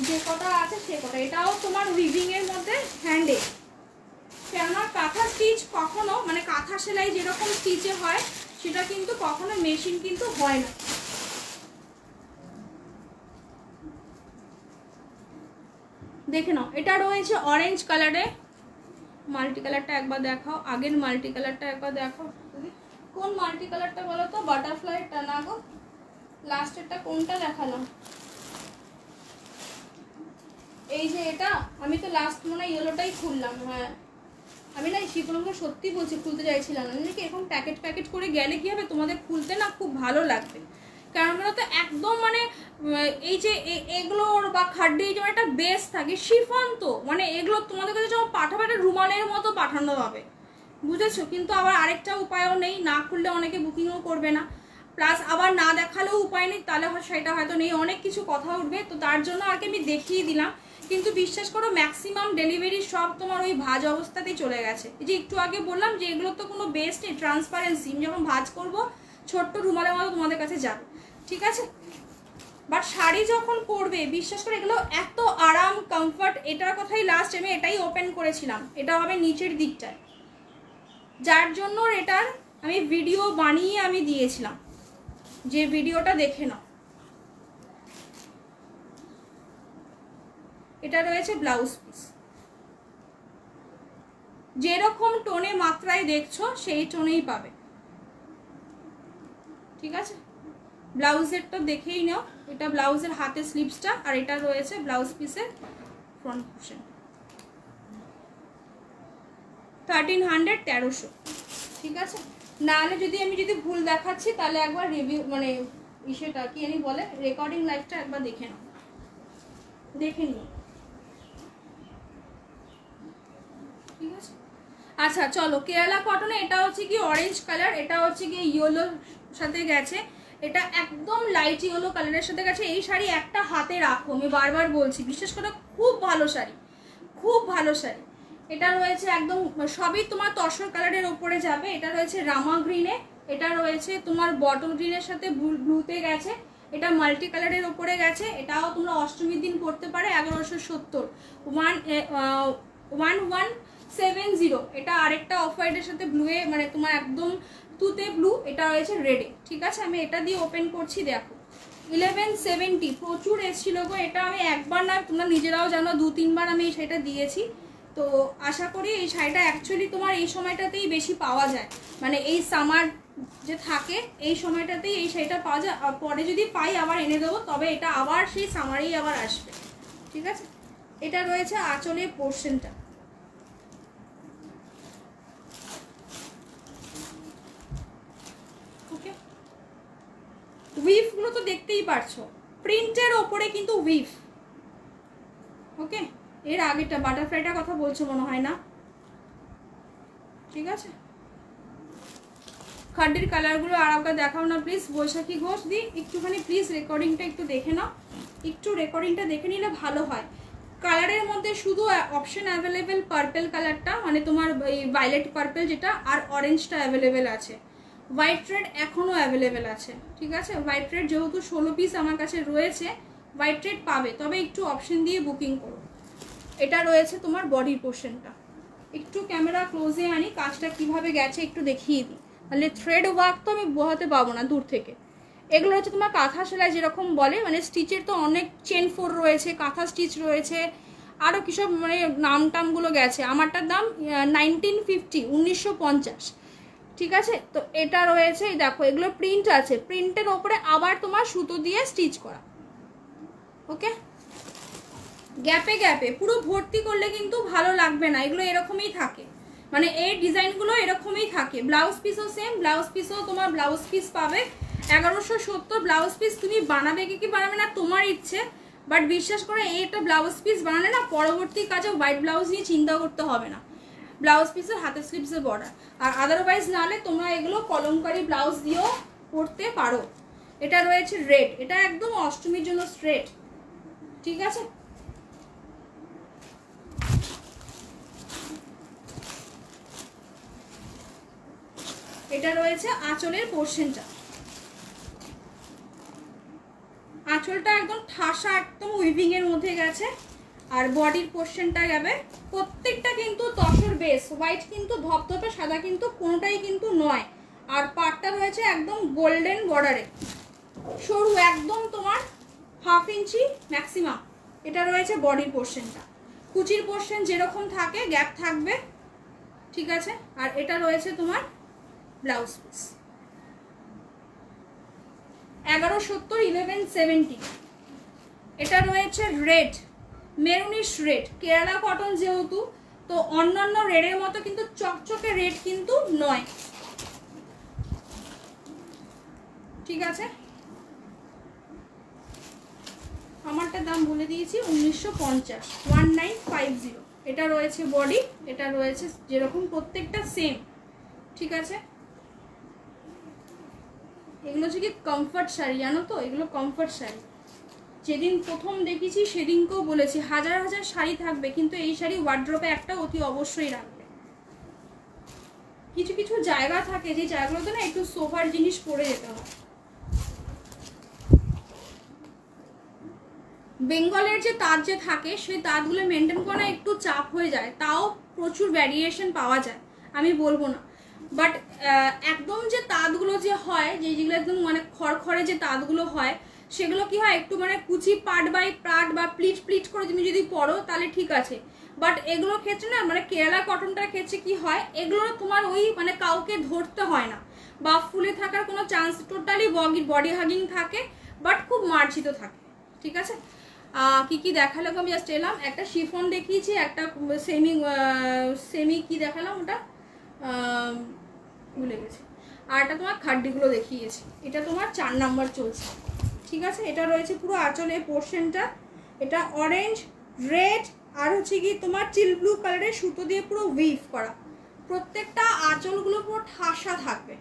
Speaker 1: যে কটা আছে সে কটা। এটাও তোমার উইভিং এর মধ্যে হ্যান্ডে, কেননা কাঁথা স্টিচ কখনো, মানে কাঁথা সেলাই যেরকম স্টিচে হয় সেটা কিন্তু কখনো মেশিন কিন্তু হয় না। দেখে নাও, এটা রয়েছে অরেঞ্জ কালারে, মাল্টি কালারটা একবার দেখাও, আগের মাল্টি কালারটা একবার দেখাও। কোন মাল্টি কালারটা বলো তো? বাটারফ্লাইটা না গো, লাস্টেরটা কোনটা দেখালাম? এই যে এটা, আমি তো লাস্ট মনে হয় ইয়েলোটাই খুললাম। হ্যাঁ, আমি না এই শিপগুলো সত্যি বলছি, খুলতে চাইছিলাম না, নাকি এখন প্যাকেট প্যাকেট করে গেলে কি হবে, তোমাদের খুলতে না খুব ভালো লাগবে। কারণ তো একদম মানে এই যে এগুলোর বা খাড্ডি যেমন একটা বেস থাকে, শিফন তো মানে এগুলো তোমাদের কাছে যখন পাঠাবে একটা রুমালের মতো পাঠানো হবে, বুঝেছো? কিন্তু আবার আরেকটা উপায়ও নেই, না খুললে অনেকে বুকিংও করবে না, প্লাস আবার না দেখালেও উপায় নেই, তাহলে সেটা হয়তো নেই, অনেক কিছু কথা উঠবে, তো তার জন্য আর কি আমি দেখিয়ে দিলাম। কিন্তু বিশ্বাস করো, ম্যাক্সিমাম ডেলিভারি সব তোমার ওই ভাজ অবস্থাতেই চলে গেছে। এই যে একটু আগে বললাম যে এগুলো তো কোনো বেস নেই, ট্রান্সপারেন্সি, যখন ভাজ করবো ছোট্ট রুমালের মতো তোমাদের কাছে যাবে, ঠিক আছে? বাট শাড়ি যখন পরবে, বিশ্বাস করে এগুলো এত আরাম, কমফর্ট, এটার কথাই লাস্ট আমি এটাই ওপেন করেছিলাম, এটা হবে নিচের দিকটায়, যার জন্য এটার আমি ভিডিও বানিয়ে আমি দিয়েছিলাম, যে ভিডিওটা দেখে নাও। এটা রয়েছে ব্লাউজ পিস, যেরকম টোনে মাত্রায় দেখছো সেই টোনেই পাবে, ঠিক আছে? ব্লাউজের তো দেখেই নাও, এটা ব্লাউজের হাতের স্লিভসটা, আর এটা রয়েছে ব্লাউজ পিসের ফ্রন্ট পোর্শন। 1300, 1300, ঠিক আছে? নাহলে যদি আমি ভুল দেখাচ্ছি তাহলে একবার রিভিউ মানে ইসেটা কি জানি বলে, রেকর্ডিং লাইভটা একবার দেখে নাও, দেখে নিও, ঠিক আছে? আচ্ছা চলো, কেরালা কটনে এটা হচ্ছে কি অরেঞ্জ কালার, এটা হচ্ছে কি ইয়েলোর সাথে গেছে, এটা একদম লাইট ইয়েলো কালারের সাথে গেছে। এই শাড়ি একটা হাতে রাখো, আমি বারবার বলছি, বিশেষ করে খুব ভালো শাড়ি, খুব ভালো শাড়ি। এটা রয়েছে একদম সবই তোমার তসর কালারের ওপরে যাবে, এটা রয়েছে রামা গ্রিনে, এটা রয়েছে তোমার বটল গ্রিনের সাথে ব্লুতে গেছে, এটা মাল্টি কালারের ওপরে গেছে, এটাও তোমরা অষ্টমীর দিন পড়তে পারে। 1170, 1170। এটা আরেকটা অফ হোয়াইটের সাথে ব্লুয়ে, মানে তোমার একদম তুতে ব্লু, এটা রয়েছে রেডে, ঠিক আছে? আমি এটা দিয়ে ওপেন করছি, দেখো 1170, প্রচুর এসেছিল গো, এটা আমি একবার না, তোমরা নিজেরাও জানো 2-3 বার আমি এই শাড়িটা দিয়েছি। তো আশা করি এই শাড়িটা অ্যাকচুয়ালি তোমার এই সময়টাতেই বেশি পাওয়া যায়, মানে এই সামার যে থাকে এই সময়টাতেই এই শাড়িটা পাওয়া যায়, আর পরে যদি পাই আবার এনে দেবো, তবে এটা আবার সেই সামারেই আবার আসবে, ঠিক আছে? এটা রয়েছে আঁচলের পোর্শনটা, ওকে? উইফগুলো তো দেখতেই পারছো, প্রিন্টের ওপরে কিন্তু উইফ, ওকে? এর আগেরটা বাটারফ্লাইটা কথা বলছো মনে হয় না, ঠিক আছে। খাড্ডির কালারগুলো আর একবার দেখাও না প্লিজ বৈশাখী ঘোষ দি, একটুখানি প্লিজ রেকর্ডিংটা একটু দেখে নাও, একটু রেকর্ডিংটা দেখে নিলে ভালো হয়। কালারের মধ্যে শুধু অপশন অ্যাভেলেবেল পার্পেল কালারটা, মানে তোমার এই ভায়োলেট পার্পেল যেটা, আর অরেঞ্জটা অ্যাভেলেবেল আছে। হোয়াইট রেড এখনও অ্যাভেলেবেল আছে, ঠিক আছে। হোয়াইট রেড যেহেতু 16 পিস আমার কাছে রয়েছে, হোয়াইট রেড পাবে, তবে একটু অপশন দিয়ে বুকিং করো। এটা রয়েছে তোমার বডির পোর্শনটা, একটু ক্যামেরা ক্লোজে আনি, কাজটা কিভাবে গেছে একটু দেখিয়ে দিই, তাহলে থ্রেড ওয়ার্ক তো আমি বোঝাতে পারবো না দূর থেকে। এগুলো হচ্ছে তোমার কাঁথা সেলাই যেরকম বলে, মানে স্টিচের তো অনেক চেন ফোর রয়েছে, কাঁথা স্টিচ রয়েছে, আরও কিসব মানে নাম টামগুলো গেছে। আমারটার দাম 1950, 1950, ঠিক আছে। তো এটা রয়েছে, দেখো এগুলো প্রিন্ট আছে, প্রিন্টের ওপরে আবার তোমার সুতো দিয়ে স্টিচ করা, ওকে। গ্যাপে গ্যাপে পুরো ভর্তি করলে কিন্তু ভালো লাগবে না, এগুলো এরকমই থাকে, মানে এই ডিজাইনগুলো এরকমই থাকে। ব্লাউজ পিসও সেম, ব্লাউজ পিসও তোমার ব্লাউজ পিস পাবে 1170। ব্লাউজ পিস তুমি বানাবে কি বানাবে না তোমার ইচ্ছে, বাট বিশ্বাস করে এইটা ব্লাউজ পিস বানালে না পরবর্তী কাজে হোয়াইট ব্লাউজ নিয়ে চিন্তা করতে হবে না। ব্লাউজ পিসের হাতের স্লিপসের বর্ডার, আর আদারওয়াইজ নাহলে তোমরা এগুলো কলমকারি ব্লাউজ দিয়েও পরতে পারো। এটা রয়েছে রেড, এটা একদম অষ্টমীর জন্য স্ট্রেট, ঠিক আছে। এটা রয়েছে আঁচলের পোর্শনটা, আঁচলটা একদম ঠাসা, একদম উইভিং এর মধ্যে গেছে, আর বডির পোর্শনটা যাবে প্রত্যেকটা কিন্তু তসর বেস হোয়াইট, কিন্তু ধপধপে সাদা কিন্তু কোনোটাই কিন্তু নয়। আর পাটটা রয়েছে একদম গোল্ডেন বর্ডারে, সরু একদম তোমার 1/2 ইঞ্চি ম্যাক্সিমাম। এটা রয়েছে বডির পোর্শনটা, কুচির পোর্শন যেরকম থাকে গ্যাপ থাকবে, ঠিক আছে। আর এটা রয়েছে তোমার ব্লাউজ পিস 1170, 1170। এটা রয়েছে red, maroonish red, Kerala cotton যেহেতু, তো অন্যান্য রেডের মতো কিন্তু চকচকে রেড কিন্তু নয়, ঠিক আছে। আমারটা দাম বলে দিয়েছি 1950, 1950। এটা রয়েছে বডি, এটা রয়েছে যেরকম প্রত্যেকটা সেম, ঠিক আছে। এগুলো হচ্ছে কি কমফর্ট শাড়ি, জানো তো, এগুলো কমফর্ট শাড়ি। যেদিন প্রথম দেখেছি সেদিনকেও বলেছি হাজার হাজার শাড়ি থাকবে, কিন্তু এই শাড়ি ওয়ার্ড্রপে একটা অতি অবশ্যই রাখবে। কিছু কিছু জায়গা থাকে যে জায়গাগুলোতে না একটু সোফার জিনিস পরে যেতে হয়। বেঙ্গলের যে তাঁত যে থাকে সেই তাঁতগুলো মেনটেন করা একটু চাপ হয়ে যায়, তাও প্রচুর ভ্যারিয়েশন পাওয়া যায়, আমি বলবো না। বাট একদম যে তাঁতগুলো যে হয়, যেগুলো একদম মানে খড়খড়ে যে তাঁতগুলো হয়, সেগুলো কি হয় একটু মানে কুচি পার্ট বাই পার্ট বা প্লিট প্লিট করে তুমি যদি পরো তাহলে ঠিক আছে। বাট এগুলোর ক্ষেত্রে না, মানে কেরালা কটনটার ক্ষেত্রে কি হয়, এগুলো তোমার ওই মানে কাউকে ধরতে হয় না, বা ফুলে থাকার কোনো চান্স, টোটালি বডি হাগিং থাকে, বাট খুব মার্জিত থাকে, ঠিক আছে। কি কি দেখালাম আমি জাস্ট এলাম, একটা শিফন দেখিয়েছি, একটা সেমি সেমি কি দেখালাম ওটা ভুলে গেছি, আর এটা তোমার খাড্ডিগুলো দেখিয়েছি। এটা তোমার 4 নাম্বার চলছে, ঠিক আছে। এটা রয়েছে পুরো আঁচলের পোর্শনটা, এটা অরেঞ্জ রেড আর হচ্ছে কি তোমার চিল ব্লু কালারের সুতো দিয়ে পুরো উইভ করা, প্রত্যেকটা আঁচলগুলো পুরো ঠাসা থাকবে,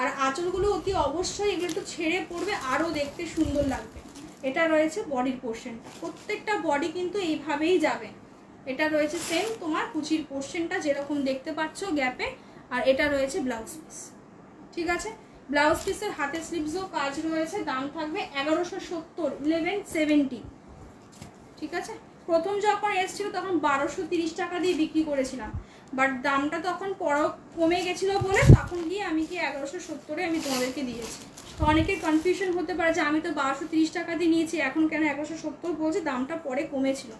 Speaker 1: আর আঁচলগুলো অতি অবশ্যই এগুলো একটু ছেড়ে পড়বে, আরও দেখতে সুন্দর লাগবে। এটা রয়েছে বডির পোর্শনটা, প্রত্যেকটা বডি কিন্তু এইভাবেই যাবে। এটা রয়েছে সেম তোমার কুচির পোর্শনটা যেরকম দেখতে পাচ্ছ গ্যাপে, আর এটা রয়েছে ব্লাউজ পিস, ঠিক আছে। ব্লাউজ পিসের হাতের স্লিভসও কাজ রয়েছে, দাম থাকবে 1170, 1170, ঠিক আছে। প্রথম যখন এসেছিল তখন 1230 টাকা দিয়ে বিক্রি করেছিলাম, বাট দামটা তখন কমে গেছিলো বলে তখন গিয়ে আমি কি 1170-এ আমি তোমাদেরকে দিয়েছি। তো অনেকের কনফিউশন হতে পারে যে আমি তো 1230 টাকা দিয়ে নিয়েছি, এখন কেন 1170 বলছে, দামটা পরে কমেছিল।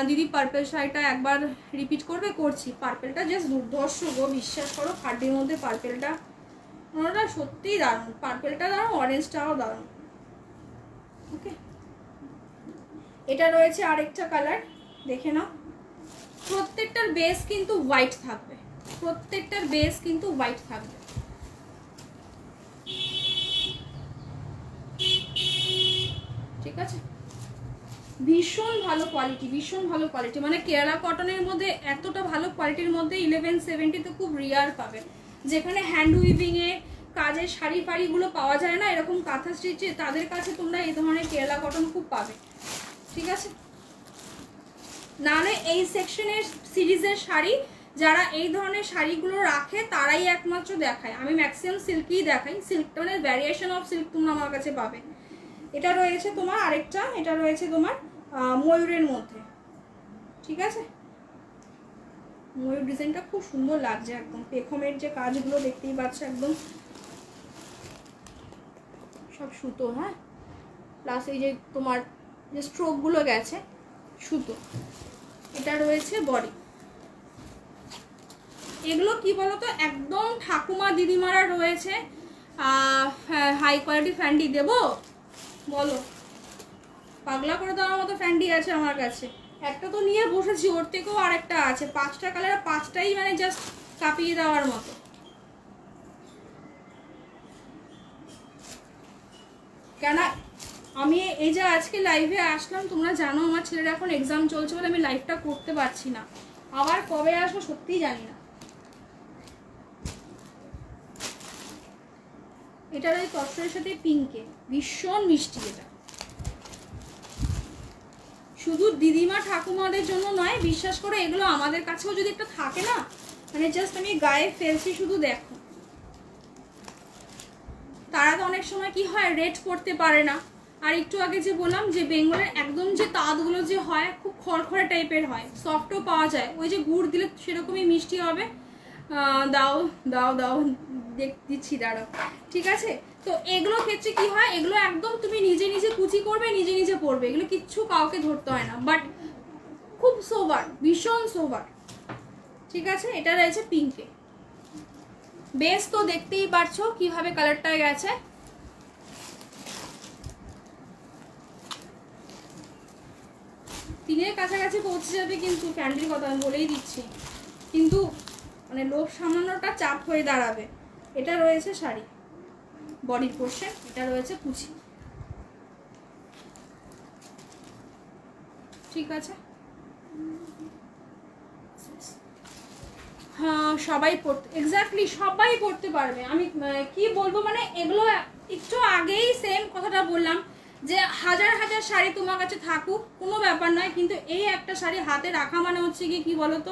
Speaker 1: দিদি পার্পেল শাড়িটা একবার রিপিট করবে, করছি। পার্পেলটা জাস্ট দুর্ধর্ষ গো, বিশ্বাস করো, খাড্ডির মধ্যে পার্পেলটা ওনারা সত্যিই দারুণ, পার্পেলটা দারুণ, অরেঞ্জটাও দারুণ, ওকে। এটা রয়েছে আরেকটা কালার, দেখে নাও। প্রত্যেকটার বেস কিন্তু হোয়াইট থাকবে, প্রত্যেকটার বেস কিন্তু হোয়াইট থাকবে, ঠিক আছে। ভীষণ ভালো কোয়ালিটি, ভীষণ ভালো কোয়ালিটি, মানে কেরালা কটনের মধ্যে এতটা ভালো কোয়ালিটির মধ্যে 1170 খুব রিয়ার পাবে। যেখানে হ্যান্ড উইভিংয়ে কাজের শাড়ি ফাড়িগুলো পাওয়া যায় না এরকম কাঁথা স্টিচে, তাদের কাছে তোমরা এই ধরনের কেরালা কটন খুব পাবে, ঠিক আছে। নাহলে এই সেকশনের সিরিজের শাড়ি যারা এই ধরনের শাড়িগুলো রাখে তারাই একমাত্র দেখায়। আমি ম্যাক্সিমাম সিল্কই দেখাই, সিল্কটা মানে ভ্যারিয়েশন অফ সিল্ক তোমরা আমার কাছে পাবে। এটা রয়েছে তোমার আরেকটা, এটা রয়েছে তোমার ময়ূরের মধ্যে, ঠিক আছে। ময়ূর ডিজাইনটা খুব সুন্দর লাগছে, একদম পেখমের যে কাজগুলো দেখতেই পাচ্ছ, একদম সব সুতো, হ্যাঁ, প্লাস এই যে তোমার যে স্ট্রোকগুলো গেছে সুতো। এটা রয়েছে বডি। এগুলো কি বলতো একদম ঠাকুমা দিদিমারা রয়েছে। হাই কোয়ালিটি ফ্যান্ডি দেবো বলো, পাগলা করে দেওয়ার মতো ফ্যান্ডি আছে আমার কাছে। একটা তো নিয়ে বসেছি, ওর থেকেও আরেকটা আছে, 5টা কালার, 5টাই মানে জাস্ট কাঁপিয়ে দেওয়ার মতো। কেন আমি এই যে আজকে লাইভে আসলাম, তোমরা জানো আমার ছেলের এখন এক্সাম চলছে বলে আমি লাইভটা করতে পারছি না, আবার কবে আসবো সত্যিই জানি না। এটার ওই তসরের সাথে পিঙ্কে ভীষণ মিষ্টি। এটা শুধু দিদিমা ঠাকুমাদের জন্য নয়, বিশ্বাস করে এগুলো আমাদের কাছেও যদি একটা থাকে না, মানে জাস্ট আমি গায়ে ফেলছি শুধু দেখো। তারা তো অনেক সময় কি হয় রেট করতে পারে না। আর একটু আগে যে বললাম যে বেঙ্গলের একদম যে তাঁতগুলো যে হয় খুব খড়খড়ে টাইপের হয়, সফটও পাওয়া যায়, ওই যে গুড় দিলে সেরকমই মিষ্টি হবে। দাও দাও দাও দিচ্ছি, দাঁড়াও, ঠিক আছে। তো এগুলোর ক্ষেত্রে কি হয়, এগুলো একদম তুমি নিজে নিজে কুচি করবে, নিজে নিজে পরবে, এগুলো কিচ্ছু কাউকে ধরতে হয় না, বাট খুব সোবার, ভীষণ সোবার, ঠিক আছে। এটা রয়েছে পিঙ্কে, বেশ তো দেখতেই পারছো কিভাবে কালারটা গেছে। তিনের কাছাকাছি পৌঁছে যাবে কিন্তু ফ্যান্ডির কথা আমি বলেই দিচ্ছি, কিন্তু মানে লোভ সামলানোটা চাপ হয়ে দাঁড়াবে। এটা রয়েছে শাড়ি বডির পোর্শন, এটা রয়েছে কুচি, ঠিক আছে। হ্যাঁ সবাই পড়তে, এক্স্যাক্টলি সবাই পড়তে পারবে। আমি কি বলবো, মানে এগুলো একটু আগেই সেম কথাটা বললাম যে হাজার হাজার শাড়ি তোমার কাছে থাকুক কোনো ব্যাপার নয়, কিন্তু এই একটা শাড়ি হাতে রাখা মানে হচ্ছে কি বলতো,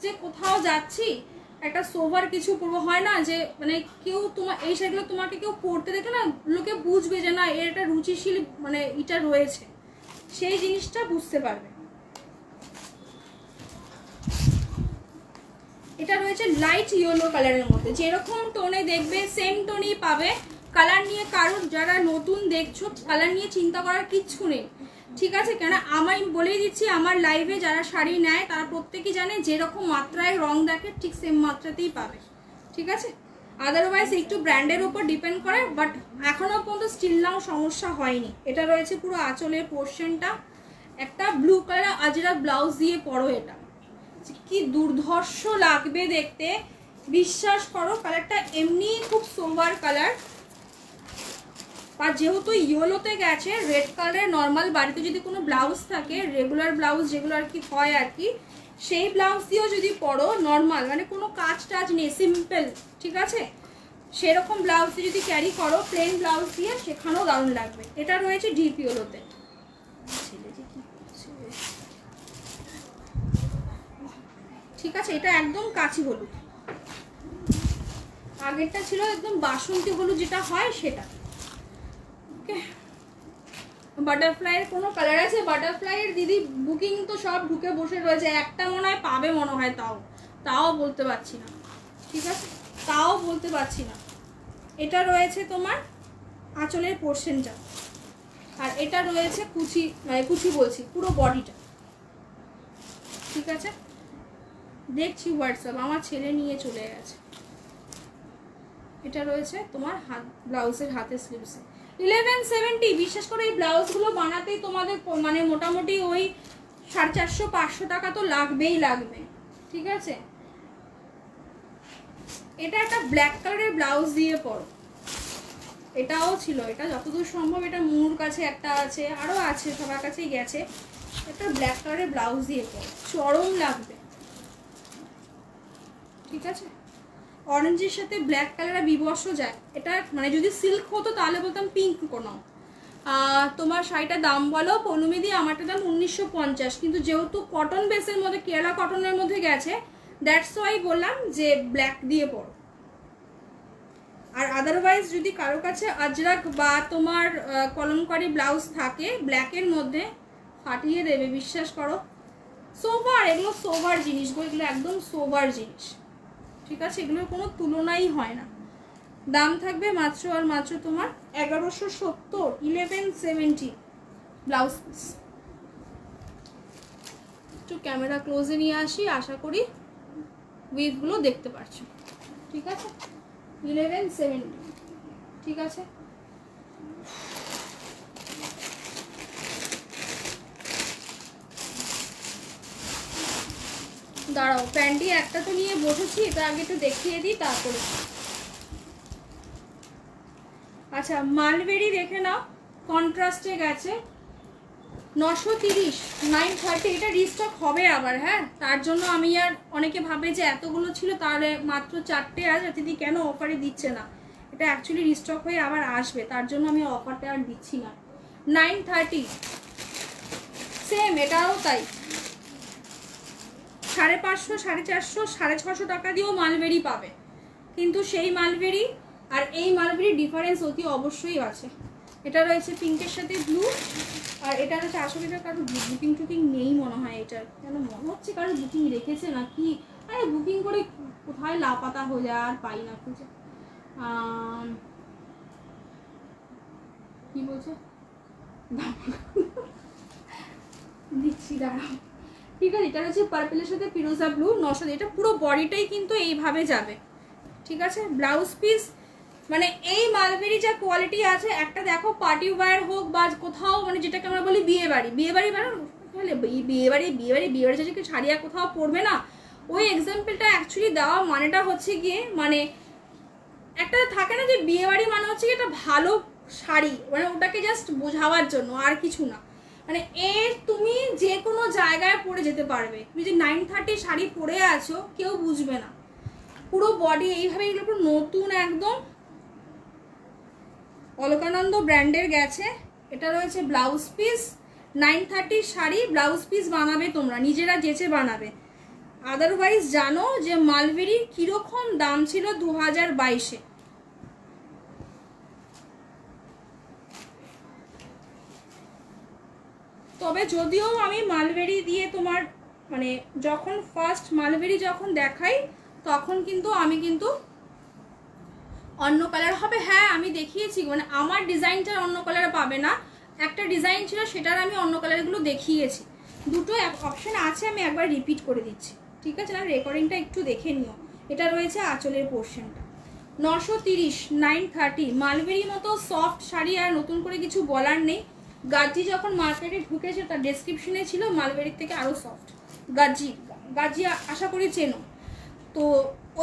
Speaker 1: যে কোথাও যাচ্ছি একটা সোভার কিছু পরবো, হয় না যে মানে কেউ তোমার এই শাড়িগুলো তোমাকে কেউ পরতে দেখে না, লোকে বুঝবে যে না এর একটা রুচিশীল মানে এটা রয়েছে, সেই জিনিসটা বুঝতে পারবে। এটা রয়েছে লাইট ইয়েলো কালারের মধ্যে, যেরকম টোনে দেখবে সেম টোনেই পাবে। কালার নিয়ে কারোর যারা নতুন দেখছো কালার নিয়ে চিন্তা করার কিচ্ছু নেই, ঠিক আছে। কেন আমি বলেই দিচ্ছি, আমার লাইভে যারা শাড়ি নেয় তারা প্রত্যেকেই জানে যেরকম মাত্রায় রং দেখে ঠিক সেম মাত্রাতেই পাবে, ঠিক আছে। আদারওয়াইজ একটু ব্র্যান্ডের উপর ডিপেন্ড করে, বাট এখনও পর্যন্ত স্টিল নাও সমস্যা হয়নি। এটা রয়েছে পুরো আঁচলের পোর্শনটা, একটা ব্লু কালার আজরা ব্লাউজ দিয়ে পরো, এটা কি দুর্ধর্ষ লাগবে দেখতে, বিশ্বাস করো। কালারটা এমনি খুব সোবার কালার, আর যেহেতু ইয়েলোতে গেছে রেড কালারের নর্মাল বাড়িতে যদি কোনো ব্লাউজ থাকে, রেগুলার ব্লাউজ যেগুলো আর কি হয় আর কি, সেই ব্লাউজ দিয়েও যদি পরো নর্মাল মানে কোনো কাজ টাজ নেই, সিম্পল, ঠিক আছে, সেরকম ব্লাউজ দিয়ে যদি ক্যারি করো প্লেন ব্লাউজ দিয়ে, সেখানেও দারুণ লাগবে। এটা রয়েছে ডিপ ইয়েলোতে, ঠিক আছে। এটা একদম কাঁচি হলুদ, আগেরটা ছিল একদম বাসন্তী হলুদ যেটা হয় সেটা, ওকে। বাটারফ্লাইয়ের কোনো কালার আছে? বাটারফ্লাইয়ের দিদি বুকিং তো সব ঢুকে বসে রয়েছে, একটা মনে হয় পাবে মনে হয়, তাও বলতে পারছি না, ঠিক আছে, তাও বলতে পারছি না। এটা রয়েছে তোমার আঁচলের পোর্শনটা, আর এটা রয়েছে কুচি, মানে কুচি বলছি পুরো বডিটা, ঠিক আছে। দেখছি হোয়াটসঅ্যাপ, আমার ছেলে নিয়ে চলে গেছে। এটা রয়েছে তোমার হাত ব্লাউজের হাতের স্লিভসে 1170। বিশ্বাস করে এই ব্লাউজগুলো বানাতেই তোমাদের মানে মোটামুটি ওই 450-500 টাকা তো লাগবেই লাগবে, ঠিক আছে। এটা একটা ব্ল্যাক কালারের ব্লাউজ দিয়ে পরো, এটাও ছিল, এটা যতদূর সম্ভব এটা মুনুর কাছে একটা আছে, আরও আছে, সবার কাছেই গেছে। একটা ব্ল্যাক কালারের ব্লাউজ দিয়ে পরে চরম লাগবে, ঠিক আছে। অরেঞ্জের সাথে ব্ল্যাক কালার বিবর্ষ যায়, এটা মানে যদি সিল্ক হতো তাহলে বলতাম পিঙ্ক কোনো। তোমার শাড়িটার দাম বলো পৌলমি, আমারটা দাম 1950, কিন্তু যেহেতু কটন বেসের মধ্যে, কেরালা কটনের মধ্যে গেছে, দ্যাটস ওয়াই বললাম যে ব্ল্যাক দিয়ে পরো। আর আদারওয়াইজ যদি কারো কাছে আজরাক বা তোমার কলমকারি ব্লাউজ থাকে ব্ল্যাকের মধ্যে, ফাটিয়ে দেবে, বিশ্বাস করো। সোভার, এগুলো সোভার জিনিস গো, এগুলো একদম সোভার জিনিস, ঠিক আছে। এগুলোর কোনো তুলনাই হয় না। দাম থাকবে মাত্র আর মাত্র তোমার 1170, 1170 ব্লাউজ পিস। একটু ক্যামেরা ক্লোজে নিয়ে আসি, আশা করি উইভগুলো দেখতে পাচ্ছ, ঠিক আছে। 1170, ঠিক আছে। দাঁড়াও, প্যান্টি একটা তো নিয়ে বসেছি, এটা আগে একটু দেখিয়ে দিই তারপরে। আচ্ছা, মালবেরি দেখে নাও, কন্ট্রাস্টে গেছে 930, 930। এটা রিস্টক হবে আবার, হ্যাঁ, তার জন্য আমি আর, অনেকে ভাবে যে এতগুলো ছিল তাহলে মাত্র 4টে আছে, দিদি কেন অফারে দিচ্ছে না। এটা অ্যাকচুয়ালি রিস্টক হয়ে আবার আসবে, তার জন্য আমি অফারটা আর দিচ্ছি না। 930 সেম, এটাও তাই। 550, 450, 650 টাকা দিয়েও মালবেরি পাবে, কিন্তু সেই মালবেরি আর এই মালবেরির ডিফারেন্স অতি অবশ্যই আছে। এটা রয়েছে পিঙ্কের সাথে ব্লু, আর এটা হচ্ছে আসলে এটা কারো বুকিং টুকিং নেই মনে হয়, এটার কেন মনে হচ্ছে কারো বুকিং রেখেছে না কি। আরে বুকিং করে কোথায় লাপাতা হয়ে যায়, আর পাই না খুঁজে। কি বলছে দিচ্ছি, দাঁড়াও, ঠিক আছে। এটা হচ্ছে পার্পেলের সাথে ফিরোজা ব্লু, 900। এটা পুরো বডিটাই কিন্তু এইভাবে যাবে, ঠিক আছে। ব্লাউজ পিস মানে এই মালবেরি যা কোয়ালিটি আছে, একটা দেখো পার্টি ওয়্যার হোক বা কোথাও, মানে যেটাকে আমরা বলি বিয়ে বাড়ি মানে বিয়ে বাড়ি যে শাড়ি আর কোথাও পরবে না, ওই এক্সাম্পলটা অ্যাকচুয়ালি দেওয়া মানেটা হচ্ছে গিয়ে, মানে একটা থাকে না যে বিয়ে বাড়ি মানে হচ্ছে কি একটা ভালো শাড়ি, মানে ওটাকে জাস্ট বোঝাবার জন্য, আর কিছু না। মানে তুমি যে কোনো জায়গায় পরে যেতে পারবে, তুমি যে 930 শাড়ি পরে আছো কেউ বুঝবে না, পুরো বডি এইভাবে, এগুলো পুরো নতুন একদম অলকানন্দ ব্র্যান্ডের গেছে। এটা রয়েছে blouse piece, 930 sari blouse piece বানাবে তোমরা, নিজেরা যেচে বানাবে। আদারওয়াইজ জানো যে মালবেরির কিরকম দাম ছিল 2022-এ। তবে যদিও আমি মালবেরি দিয়ে তোমার মানে যখন ফার্স্ট মালবেরি যখন দেখাই তখন কিন্তু আমি কিন্তু অন্য কালার হবে, হ্যাঁ আমি দেখিয়েছি, মানে আমার ডিজাইনটার অন্য কালার পাবে না, একটা ডিজাইন ছিল সেটার আমি অন্য কালারগুলো দেখিয়েছি। দুটো অপশন আছে, আমি একবার রিপিট করে দিচ্ছি, ঠিক আছে না, রেকর্ডিংটা একটু দেখে নিও। এটা রয়েছে আঁচলের পোর্শনটা, 930, 930 মালবেরি মতো সফট শাড়ি আর নতুন করে কিছু বলার নেই। গাজি যখন মার্কেটে ঢুকেছে তার ডেসক্রিপশনে ছিল মালবেরির থেকে আরও সফট। গাজি আশা করি চেনো তো,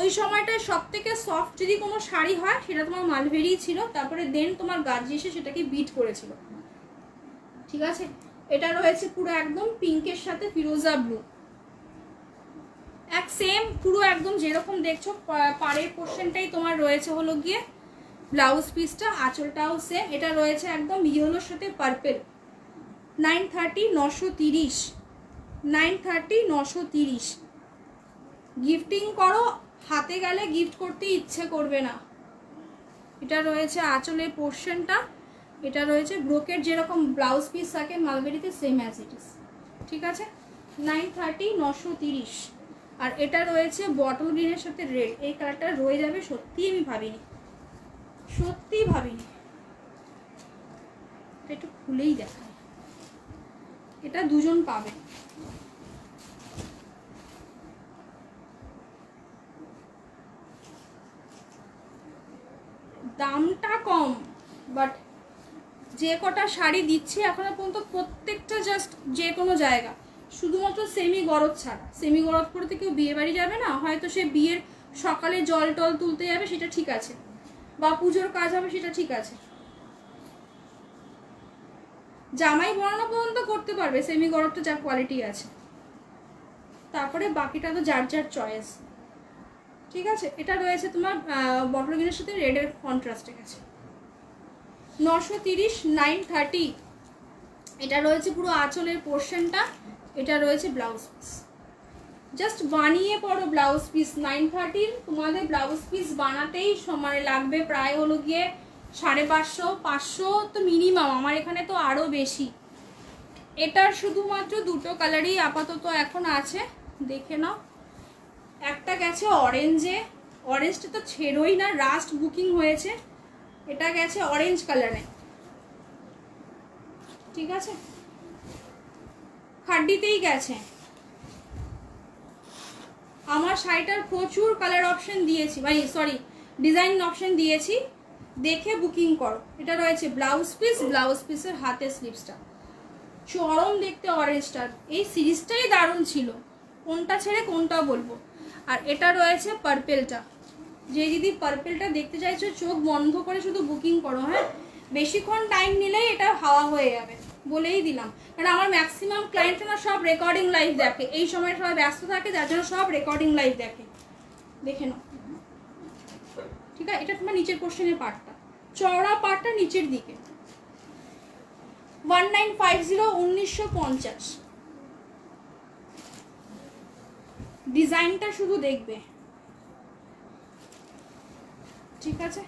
Speaker 1: ওই সময়টায় সব থেকে সফট যদি কোনো শাড়ি হয় সেটা তোমার মালবেরি ছিল, তারপরে দেন তোমার গাজি এসে সেটাকে বিট করেছিল, ঠিক আছে। এটা রয়েছে পুরো একদম পিঙ্কের সাথে ফিরোজা ব্লু, এক সেম পুরো একদম যেরকম দেখছো পাড়ের পোর্শনটাই তোমার রয়েছে হলো গিয়ে ব্লাউজ পিসটা, আঁচলটাও সেম। এটা রয়েছে একদম ইয়েলোর সাথে পার্পেল, 930, 930, 930, 930। গিফটিং করো, হাতে গেলে গিফট করতে ইচ্ছে করবে না। এটা রয়েছে আঁচলের পোর্শনটা, এটা রয়েছে ব্রোকেট যেরকম ব্লাউজ পিস থাকে মালবেরিতে সেম অ্যাজ ইট ইজ, ঠিক আছে। 930, 930। আর এটা রয়েছে বটল গ্রিনের সাথে রেড, এই কালারটা রয়ে যাবে সত্যি আমি ভাবিনি, সত্যি ভাবিনি। একটু খুলেই দেখায়, এটা দুজন পাবে। দামটা কম, বাট যে কটা শাড়ি দিচ্ছে এখনো পর্যন্ত প্রত্যেকটা জাস্ট যে কোনো জায়গা, শুধুমাত্র সেমি গরদ ছাড়া। সেমি গরদ পরে তো কেউ বিয়ে বাড়ি যাবে না, হয়তো সে বিয়ের সকালে জল টল তুলতে যাবে, সেটা ঠিক আছে, বা পুজোর কাজ হবে সেটা ঠিক আছে, জামাই বানানো পর্যন্ত করতে পারবে সেমি গরবটা যা কোয়ালিটি আছে। তারপরে বাকিটা তো যার যার চয়েস। ঠিক আছে, এটা রয়েছে তোমার বটল গ্রিনের সাথে রেডের কন্ট্রাস্টে গেছে। 930, 930 এটা রয়েছে পুরো আঁচলের পোর্শনটা। এটা রয়েছে ব্লাউজ পিস, জাস্ট বানিয়ে পড়ো ব্লাউজ পিস। 930 তোমাদের ব্লাউজ পিস বানাতেই সময় লাগবে প্রায় হলো গিয়ে 550, 500 তো মিনিমাম, আমার এখানে তো আরও বেশি। এটার শুধুমাত্র দুটো কালারই আপাতত এখন আছে, দেখে নাও। একটা গেছে অরেঞ্জে, অরেঞ্জটা তো ছেড়োই না, রাস্ট বুকিং হয়েছে। এটা গেছে অরেঞ্জ কালারে, ঠিক আছে, খাড্ডিতেই গেছে। আমার শাড়িটার প্রচুর কালার অপশন দিয়েছি, মানে সরি ডিজাইন অপশন দিয়েছি, দেখে বুকিং করো। এটা রয়েছে ব্লাউজ পিস, ব্লাউজ পিসের হাতে স্লিভসটা চরম দেখতে অরেঞ্জটার। এই সিরিজটাই দারুণ ছিল, কোনটা ছেড়ে কোনটা বলবো। আর এটা রয়েছে পার্পেলটা, যে দিদি পার্পেলটা দেখতে চাইছো চোখ বন্ধ করে শুধু বুকিং করো, হ্যাঁ বেশিক্ষণ টাইম নিলেই এটা হাওয়া হয়ে যাবে, বলেই দিলাম। কারণ আমার ম্যাক্সিমাম ক্লায়েন্টরা সব রেকর্ডিং লাইভ দেখে, এই সময় সবাই ব্যস্ত থাকে যার জন্য সব রেকর্ডিং লাইভ দেখে, দেখে নাও। ঠিক আছে, এটা তোমার নিচের পোর্শনের পার্টটা, চওড়া পার্টটা নিচের দিকে। 1950, 1950। ডিজাইনটা শুধু দেখবে, ঠিক আছে,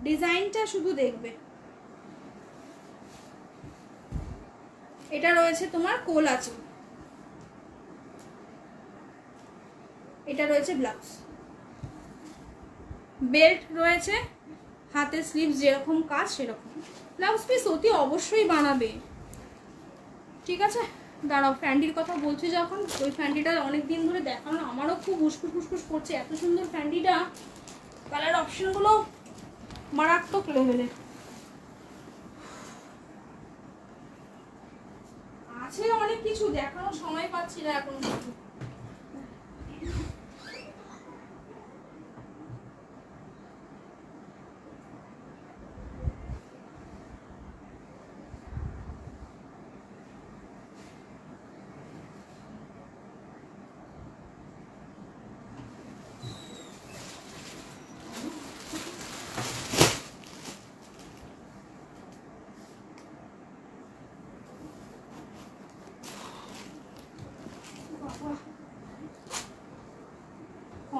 Speaker 1: ডিজাইনটা শুধু দেখবে। এটা রয়েছে তোমার কোল আঁচল, এটা রয়েছে ব্লাউজ, বেল্ট রয়েছে, হাতের স্লিভস যেরকম কাজ সেরকম। ব্লাউজ পিস অতি অবশ্যই বানাবে, ঠিক আছে। দাঁড়াও, ফ্যান্ডির কথা বলছি যখন, ওই ফ্যান্ডিটা অনেক দিন ধরে দেখানো, আমারও খুব উস্কুস ফুসকুস করছে, এত সুন্দর ফ্যান্ডিটা, কালার অপশনগুলো মারাত্মক লেভেলের আছে, অনেক কিছু দেখানো সময় পাচ্ছি না এখন।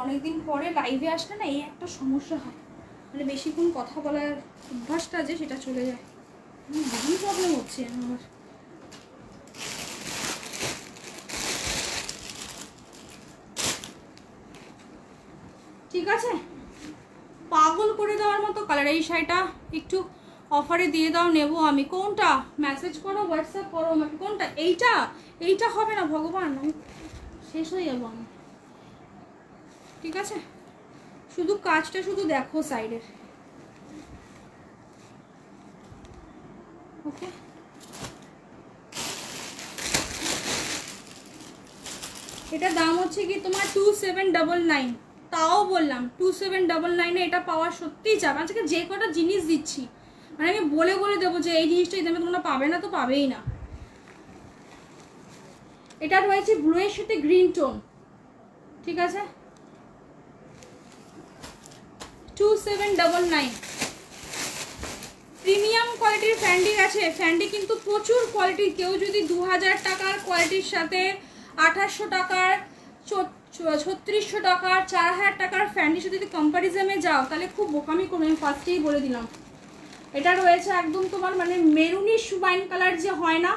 Speaker 1: অনেকদিন পরে লাইভে আসলে না এই একটা সমস্যা হয়, মানে বেশিক্ষণ কথা বলার অভ্যাসটা যে সেটা চলে যায়, খুবই প্রবলেম হচ্ছে আমার। ঠিক আছে, পাগল করে দেওয়ার মতো কালার। এই শাড়িটা একটু অফারে দিয়ে দাও, নেবো আমি। কোনটা মেসেজ করো, হোয়াটসঅ্যাপ করো আমাকে, কোনটা? এইটা, এইটা হবে না ভগবান, আমি শেষ হয়ে যাবো আমি। ঠিক আছে, শুধু কাজটা শুধু দেখো সাইডের, ওকে। এটার দাম হচ্ছে কি তোমার 2799, তাও বললাম 2799-এ এটা পাওয়া সত্যিই চাপ। আজকে যে কটা জিনিস দিচ্ছি, মানে আমি বলে বলে দেবো যে এই জিনিসটা এই দামে তোমরা পাবে না, তো পাবেই না। এটা রয়েছে ব্লুয়ের সাথে গ্রিন টোন, ঠিক আছে, 2799। প্রিমিয়াম কোয়ালিটির ফ্যান্ডি আছে, ফ্যান্ডি কিন্তু প্রচুর কোয়ালিটি। কেউ যদি 2000 টাকার কোয়ালিটির সাথে 2800 টাকার, 3600 টাকার, 4000 টাকার ফ্যান্ডির সাথে যদি কম্পারিজনে যাও তাহলে খুব বোকামি করে, আমি ফার্স্টেই বলে দিলাম। এটা রয়েছে একদম তোমার মানে মেরুনিশ ওয়াইন কালার যে হয় না,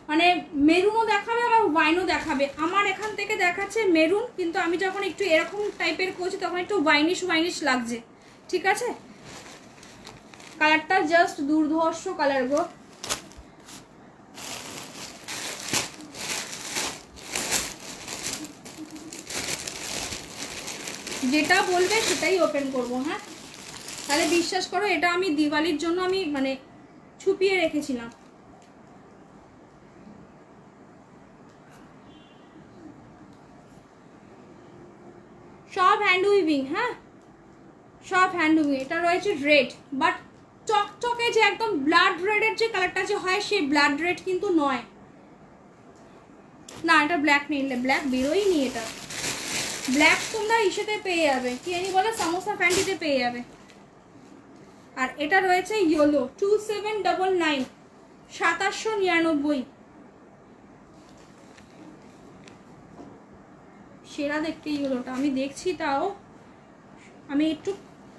Speaker 1: মানে মেরুনও দেখাবে আবার ওয়াইনও দেখাবে। আমার এখান থেকে দেখাচ্ছে মেরুন, কিন্তু আমি যখন একটু এরকম টাইপের করছি তখন একটু ওয়াইনিশ ওয়াইনিশ লাগছে, ঠিক আছে। কালারটা জাস্ট দুর্ধর্ষ কালার গো। যেটা বলবে সেটাই ওপেন করব, হ্যাঁ, তাহলে বিশ্বাস করো এটা আমি দিওয়ালির জন্য আমি মানে ছুপিয়ে রেখেছিলাম। সব হ্যান্ড উইভিং, হ্যাঁ সব হ্যান্ডলুমে। এটা রয়েছে রেড, বাট চকচকে যে একদম ব্লাড রেডের যে কালারটা যে হয় সেই ব্লাড রেড কিন্তু নয়। না এটা ব্ল্যাক নেই, ব্ল্যাক বেরোই নি। এটা ব্ল্যাক তোমরা ইসেতে পেয়ে যাবে, কি জানি বলে, সামোসা প্যান্টিতে পেয়ে যাবে। আর এটা রয়েছে ইয়েলো 2799, 2799। সেরা দেখতে ইয়েলোটা, আমি দেখছি। তাও আমি একটু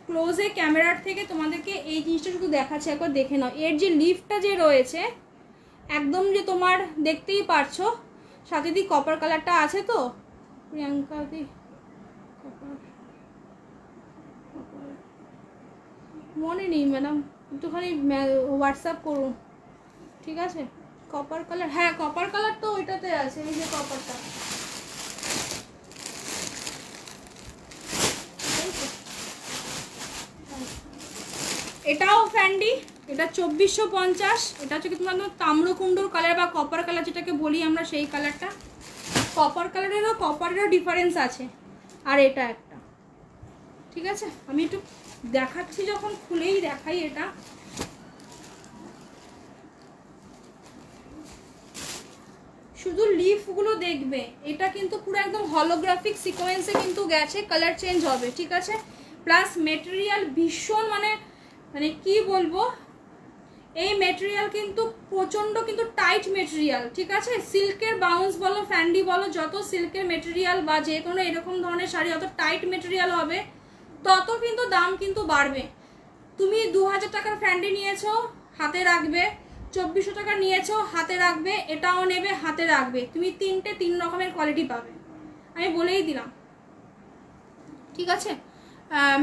Speaker 1: ক্লোজে ক্যামেরার থেকে তোমাদেরকে এই জিনিসটা শুধু দেখাচ্ছি, একবার দেখে নাও। এর যে লিফটা যে রয়েছে একদম, যে তোমার দেখতেই পারছো, সাথে দি কপার কালারটা আছে তো প্রিয়াঙ্কা দি, মনে নেই ম্যাডাম, একটুখানি হোয়াটসঅ্যাপ করুন, ঠিক আছে? কপার কালার, হ্যাঁ কপার কালার তো ওইটাতে আছে, এই যে কপারটা। এটাও ফ্যান্ডি, এটা 2450। এটা হচ্ছে কি তোমার তাম্রকুণ্ডর কালার বা কপার কালার যেটাকে বলি আমরা, সেই কালারটা। কপার কালারেরও কপারেরও ডিফারেন্স আছে। আর এটা একটা, ঠিক আছে? আমি একটু দেখাচ্ছি, যখন খুলেই দেখাই। এটা শুধু লিফগুলো দেখবে, এটা কিন্তু পুরো একদম হলোগ্রাফিক সিকোয়েন্সে কিন্তু গেছে, কালার চেঞ্জ হবে, ঠিক আছে? প্লাস মেটেরিয়াল ভীষণ মানে মানে কি বলবো, এই মেটেরিয়াল কিন্তু প্রচণ্ড কিন্তু টাইট মেটেরিয়াল, ঠিক আছে? সিল্কের বাউন্স বলো, ফ্যান্ডি বলো, যত সিল্কের মেটেরিয়াল বা যে কোনো এরকম ধরনের শাড়ি যত টাইট মেটেরিয়াল হবে তত কিন্তু দাম কিন্তু বাড়বে। তুমি 2000 টাকার ফ্যান্ডি নিয়েছো, হাতে রাখবে। 2400 টাকা নিয়েছো, হাতে রাখবে। এটাও নেবে, হাতে রাখবে। তুমি তিন রকমের কোয়ালিটি পাবে, আমি বলেই দিলাম, ঠিক আছে?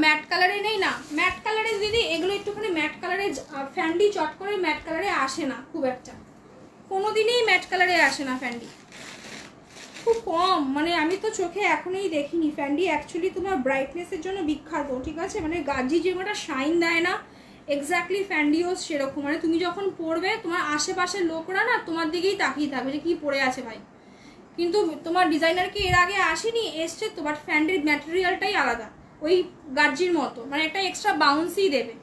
Speaker 1: ম্যাট কালারে নেই না, ম্যাট কালারে দিদি এগুলো একটুখানি ম্যাট কালারে, ফ্যান্ডি চট করে ম্যাট কালারে আসে না খুব একটা, কোনোদিনই ম্যাট কালারে আসে না ফ্যান্ডি, খুব কম। মানে আমি তো চোখে এখনই দেখিনি। ফ্যান্ডি অ্যাকচুয়ালি তোমার ব্রাইটনেসের জন্য বিখ্যাত, ঠিক আছে? মানে গাজি যেটা শাইন দেয় না, এক্স্যাক্টলি ফ্যান্ডিও সেরকম। মানে তুমি যখন পরবে তোমার আশেপাশের লোকরা না তোমার দিকেই তাকিয়ে থাকবে যে কি পরে আছে ভাই। কিন্তু তোমার ডিজাইনার কি এর আগে আসেনি, এসছে তো, বাট ফ্যান্ডির ম্যাটেরিয়ালটাই আলাদা, ওই গার্জির মতো, মানে একটা এক্সট্রা বাউন্সই দেবে।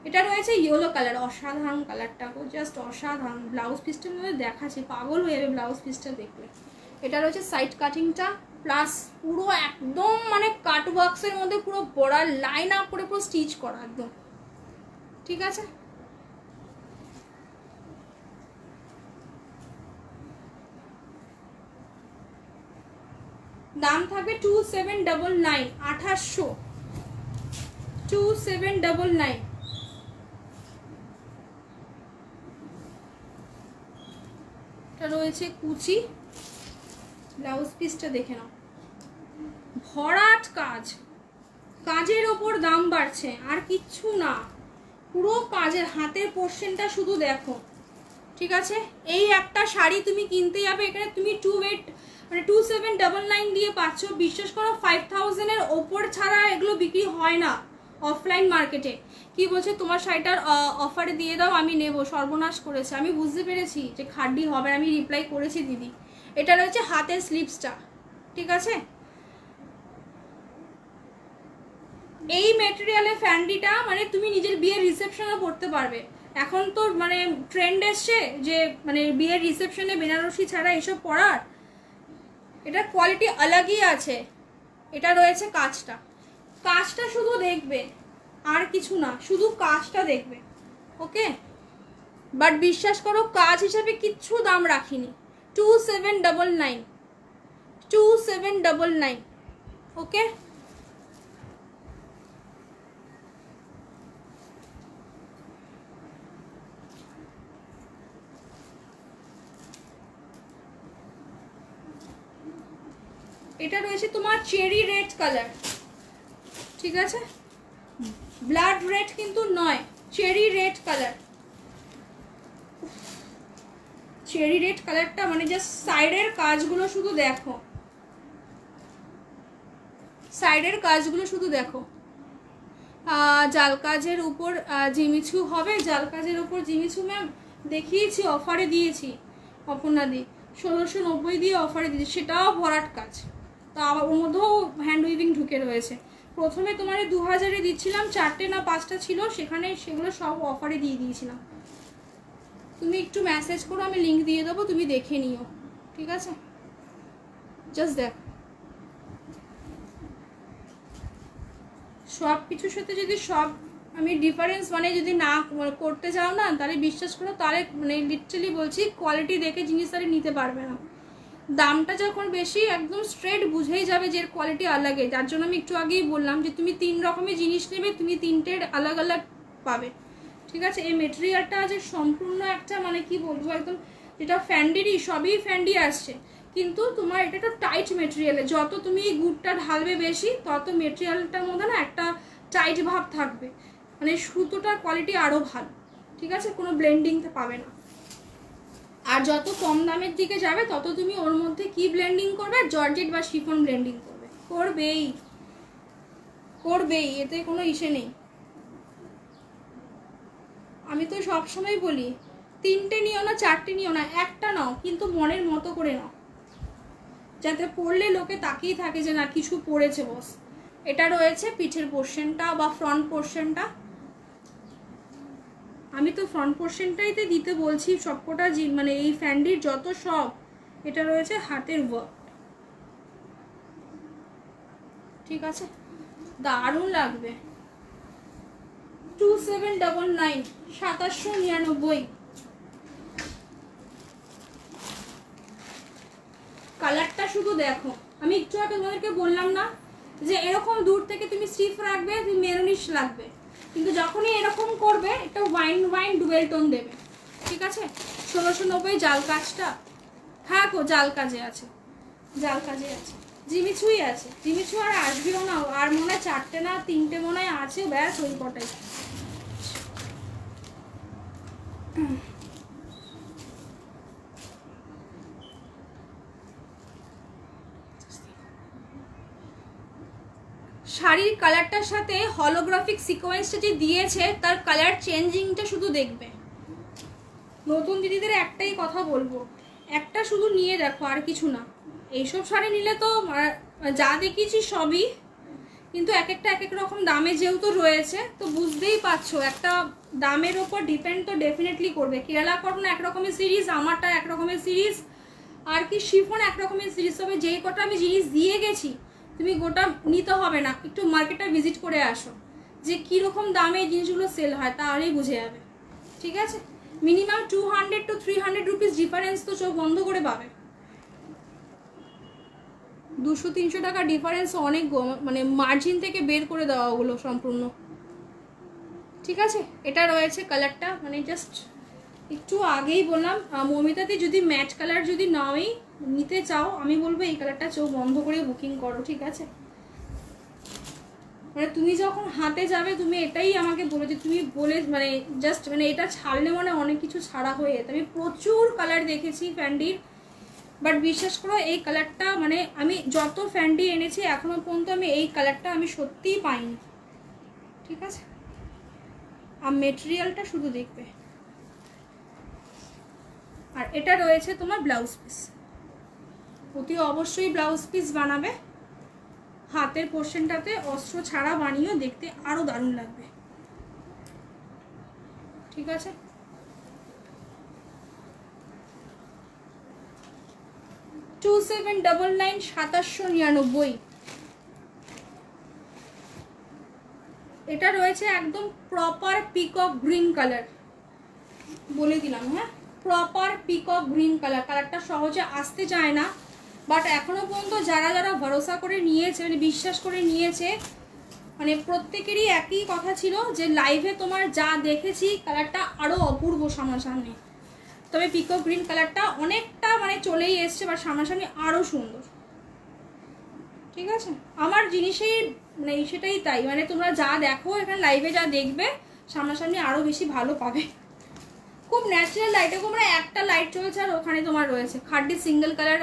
Speaker 1: এটা রয়েছে ইয়েলো কালার, অসাধারণ কালারটা, জাস্ট অসাধারণ। ব্লাউজ পিসটার মধ্যে দেখাচ্ছে, পাগল হয়ে যাবে ব্লাউজ পিসটা দেখলে। এটা রয়েছে সাইড কাটিংটা, প্লাস পুরো একদম মানে কাটওয়ার্কসের মধ্যে পুরো বড়া লাইন আপ করে পুরো স্টিচ করা একদম, ঠিক আছে? দাম থাকবে 2799, 2800, 2799। এটা রয়েছে কুচি, ব্লাউজ পিসটা দেখে নাও, ভরাট কাজ, কাজের ওপর দাম বাড়ছে, আর কিচ্ছু না, পুরো কাজের হাতের পোর্শনটা শুধু দেখো, ঠিক আছে? এই একটা শাড়ি তুমি কিনতে যাবে, এখানে তুমি 2799 দিয়ে পাচ্ছ। বিশ্বাস করো 5000-এর ওপর ছাড়া এগুলো বিক্রি হয় না অফলাইন মার্কেটে। কি বলছে, তোমার শাড়িটার অফারে দিয়ে দাও, আমি নেব, সর্বনাশ করেছে। আমি বুঝতে পেরেছি যে খাড্ডি হবে, আমি রিপ্লাই করেছি দিদি। এটা রয়েছে হাতের স্লিভসটা, ঠিক আছে? এই মেটেরিয়ালের ফ্যান্ডিটা মানে তুমি নিজের বিয়ের রিসেপশনে পরতে পারবে। এখন তো মানে ট্রেন্ড এসছে যে মানে বিয়ের রিসেপশনে বেনারসি ছাড়া এসব পরার, এটার কোয়ালিটি আলাগই আছে। এটা রয়েছে কাজটা, কাজটা শুধু দেখবে, আর কিছু না, শুধু কাজটা দেখবে, ওকে? বাট বিশ্বাস করো কাজ হিসাবে কিচ্ছু দাম রাখিনি। 2799, 2799, ওকে? এটা রয়েছে তোমার চেরি রেড কালার, ঠিক আছে? ব্লাড রেড কিন্তু নয়, cherry red colour. Cherry red কালারটা মানে জাস্ট সাইডের কাজগুলো শুধু দেখো, সাইডের কাজগুলো শুধু দেখো। জাল কাজের উপর জিমিচু হবে, জাল কাজের উপর জিমিচু ম্যাম দেখিয়েছি, অফারে দিয়েছি অপর্ণাদি, 1690 দিয়ে অফারে দিয়েছি, সেটাও ভরাট কাজ, তো আবার ওর মধ্যেও হ্যান্ড উইভিং ঢুকে রয়েছে। প্রথমে তোমার 2000-এ দিচ্ছিলাম, 4টে না 5টা ছিল, সেখানে সেগুলো সব অফারে দিয়ে দিয়েছিলাম। তুমি একটু মেসেজ করো, আমি লিঙ্ক দিয়ে দেবো, তুমি দেখে নিও, ঠিক আছে? জাস্ট দেখ, সব কিছুর সাথে যদি সব আমি ডিফারেন্স মানে যদি না করতে চাও না, তাহলে বিশ্বাস করো, তাহলে মানে লিটারালি বলছি কোয়ালিটি দেখে জিনিস তাহলে নিতে পারবে না। দামটা যখন বেশি একদম স্ট্রেট বুঝেই যাবে যে এর কোয়ালিটি আলাগে। যার জন্য আমি একটু আগেই বললাম যে তুমি 3 রকমের জিনিস নেবে, তুমি 3টের আলাগ আলাগ পাবে, ঠিক আছে? এই মেটেরিয়ালটা যে সম্পূর্ণ একটা মানে কি বলবো, একদম যেটা ফ্যান্ডিরই, সবই ফ্যান্ডি আসছে, কিন্তু তোমার এটা একটু টাইট মেটেরিয়ালে। যত তুমি গুড়টা ঢালবে বেশি, তত মেটেরিয়ালটার মধ্যে না একটা টাইট ভাব থাকবে, মানে সুতোটার কোয়ালিটি আরও ভালো, ঠিক আছে? কোনো ব্লেন্ডিংতে পাবে না। আর যত কম দামের দিকে যাবে, তত তুমি ওর মধ্যে কি ব্লেন্ডিং করবে, জর্জেট বা শিফন ব্লেন্ডিং করবে, করবেই, এতে কোনো ইসে নেই। আমি তো সবসময় বলি 3টে নিও না, 4টে নিও না, একটা নাও, কিন্তু মনের মতো করে নাও, যাতে পরলে লোকে তাকিয়ে থাকে যে না কিছু পরেছে বস। এটা রয়েছে পিঠের পোর্শনটা বা ফ্রন্ট পোর্শনটা। আমি তো ফ্রন্ট পোর্শনটাইতে দিতে বলছি সবকটা, মানে এই ফ্যান্ডির যত সব, এটা রয়েছে হাতের ওয়ার্ক, ঠিক আছে? দারুণ লাগবে। 2799, 2799। কালারটা শুধু দেখো, আমি একটু আগে তোমাদেরকে বললাম না যে এরকম দূর থেকে তুমি স্টিফ রাখবে, তুমি মেরুনিশ লাগবে, কিন্তু যখনই এরকম করবে একটা ওয়াইন ডুয়েল টোন দেবে, ঠিক আছে? 1690 জাল কাজটা, হ্যাঁ গো জাল কাজে আছে, জিমিচুই আছে, জিমিচু আর আসবেও না, আর মনে হয় 4টে না 3টে মনে হয় আছে, ব্যাস ওই কটাই। শাড়ির কালারটার সাথে হলোগ্রাফিক সিকোয়েন্সটা যে দিয়েছে, তার কালার চেঞ্জিংটা শুধু দেখবে। নতুন দিদিদের একটাই কথা বলবো, একটা শুধু নিয়ে দেখো, আর কিছু না। এইসব শাড়ি নিলে তো যা দেখিয়েছি সবই, কিন্তু এক এক রকম দামে যেহেতু রয়েছে, তো বুঝতেই পারছো একটা দামের ওপর ডিপেন্ড তো ডেফিনেটলি করবে। কেরালা কটন এক রকমের সিরিজ, আমারটা এক রকমের সিরিজ, আর কি শিফন এক রকমের সিরিজ। তবে যেই কটা আমি জিনিস দিয়ে গেছি, তুমি গোটা নিতে হবে না, একটু মার্কেটটা ভিজিট করে আসো যে কীরকম দামে এই জিনিসগুলো সেল হয়, তাহলেই বুঝে যাবে, ঠিক আছে? মিনিমাম 200 to 300 রুপিস ডিফারেন্স তো চোখ বন্ধ করে পাবে। 200-300 টাকা ডিফারেন্স অনেক, মানে মার্জিন থেকে বের করে দেওয়া ওগুলো সম্পূর্ণ, ঠিক আছে? এটা রয়েছে কালারটা, মানে জাস্ট একটু আগেই বললাম, মমিতাতে যদি ম্যাট কালার যদি নাওই নিতে চাও, আমি বলবো এই কালারটা চোখ বন্ধ করে বুকিং করো, ঠিক আছে? মানে তুমি যখন হাতে যাবে, তুমি এটাই আমাকে বলো যে তুমি বলে মানে জাস্ট মানে এটা ছাড়লে মানে অনেক কিছু ছাড়া হয়ে যেত। আমি প্রচুর কালার দেখেছি ফ্যান্ডির, বাট বিশ্বাস করো এই কালারটা মানে আমি যত ফ্যান্ডি এনেছি এখনো পর্যন্ত আমি এই কালারটা আমি সত্যিই পাইনি, ঠিক আছে? আর মেটেরিয়ালটা শুধু দেখবে। আর এটা রয়েছে তোমার ব্লাউজ পিস, অতি অবশ্যই ব্লাউজ পিস বানাবে। হাতের পোর্শনটাতে অস্ত্র ছাড়া বানিয়েও দেখতে আরো দারুণ লাগবে, ঠিক আছে? 2799, 2799। এটা রয়েছে একদম প্রপার পিকক গ্রিন কালার, বলে দিলাম, হ্যাঁ প্রপার পিকক গ্রিন কালার। কালারটা সহজে আসতে চায় না, বাট এখনো পর্যন্ত যারা ভরসা করে নিয়েছে, মানে বিশ্বাস করে নিয়েছে, মানে প্রত্যেকেরই একই কথা ছিল যে লাইভে তোমার যা দেখেছি কালারটা আরও অপূর্ব সামনাসামনি। তবে পিকক গ্রিন কালারটা অনেকটা মানে চলেই এসছে, বা সামনাসামনি আরও সুন্দর, ঠিক আছে? আমার জিনিসেই মানে সেটাই তাই, মানে তোমরা যা দেখো এখানে লাইভে যা দেখবে, সামনাসামনি আরও বেশি ভালো পাবে। খুব ন্যাচারাল লাইট, তোমরা একটা লাইট চলছে আর ওখানে তোমার রয়েছে খাড্ডি সিঙ্গেল কালার,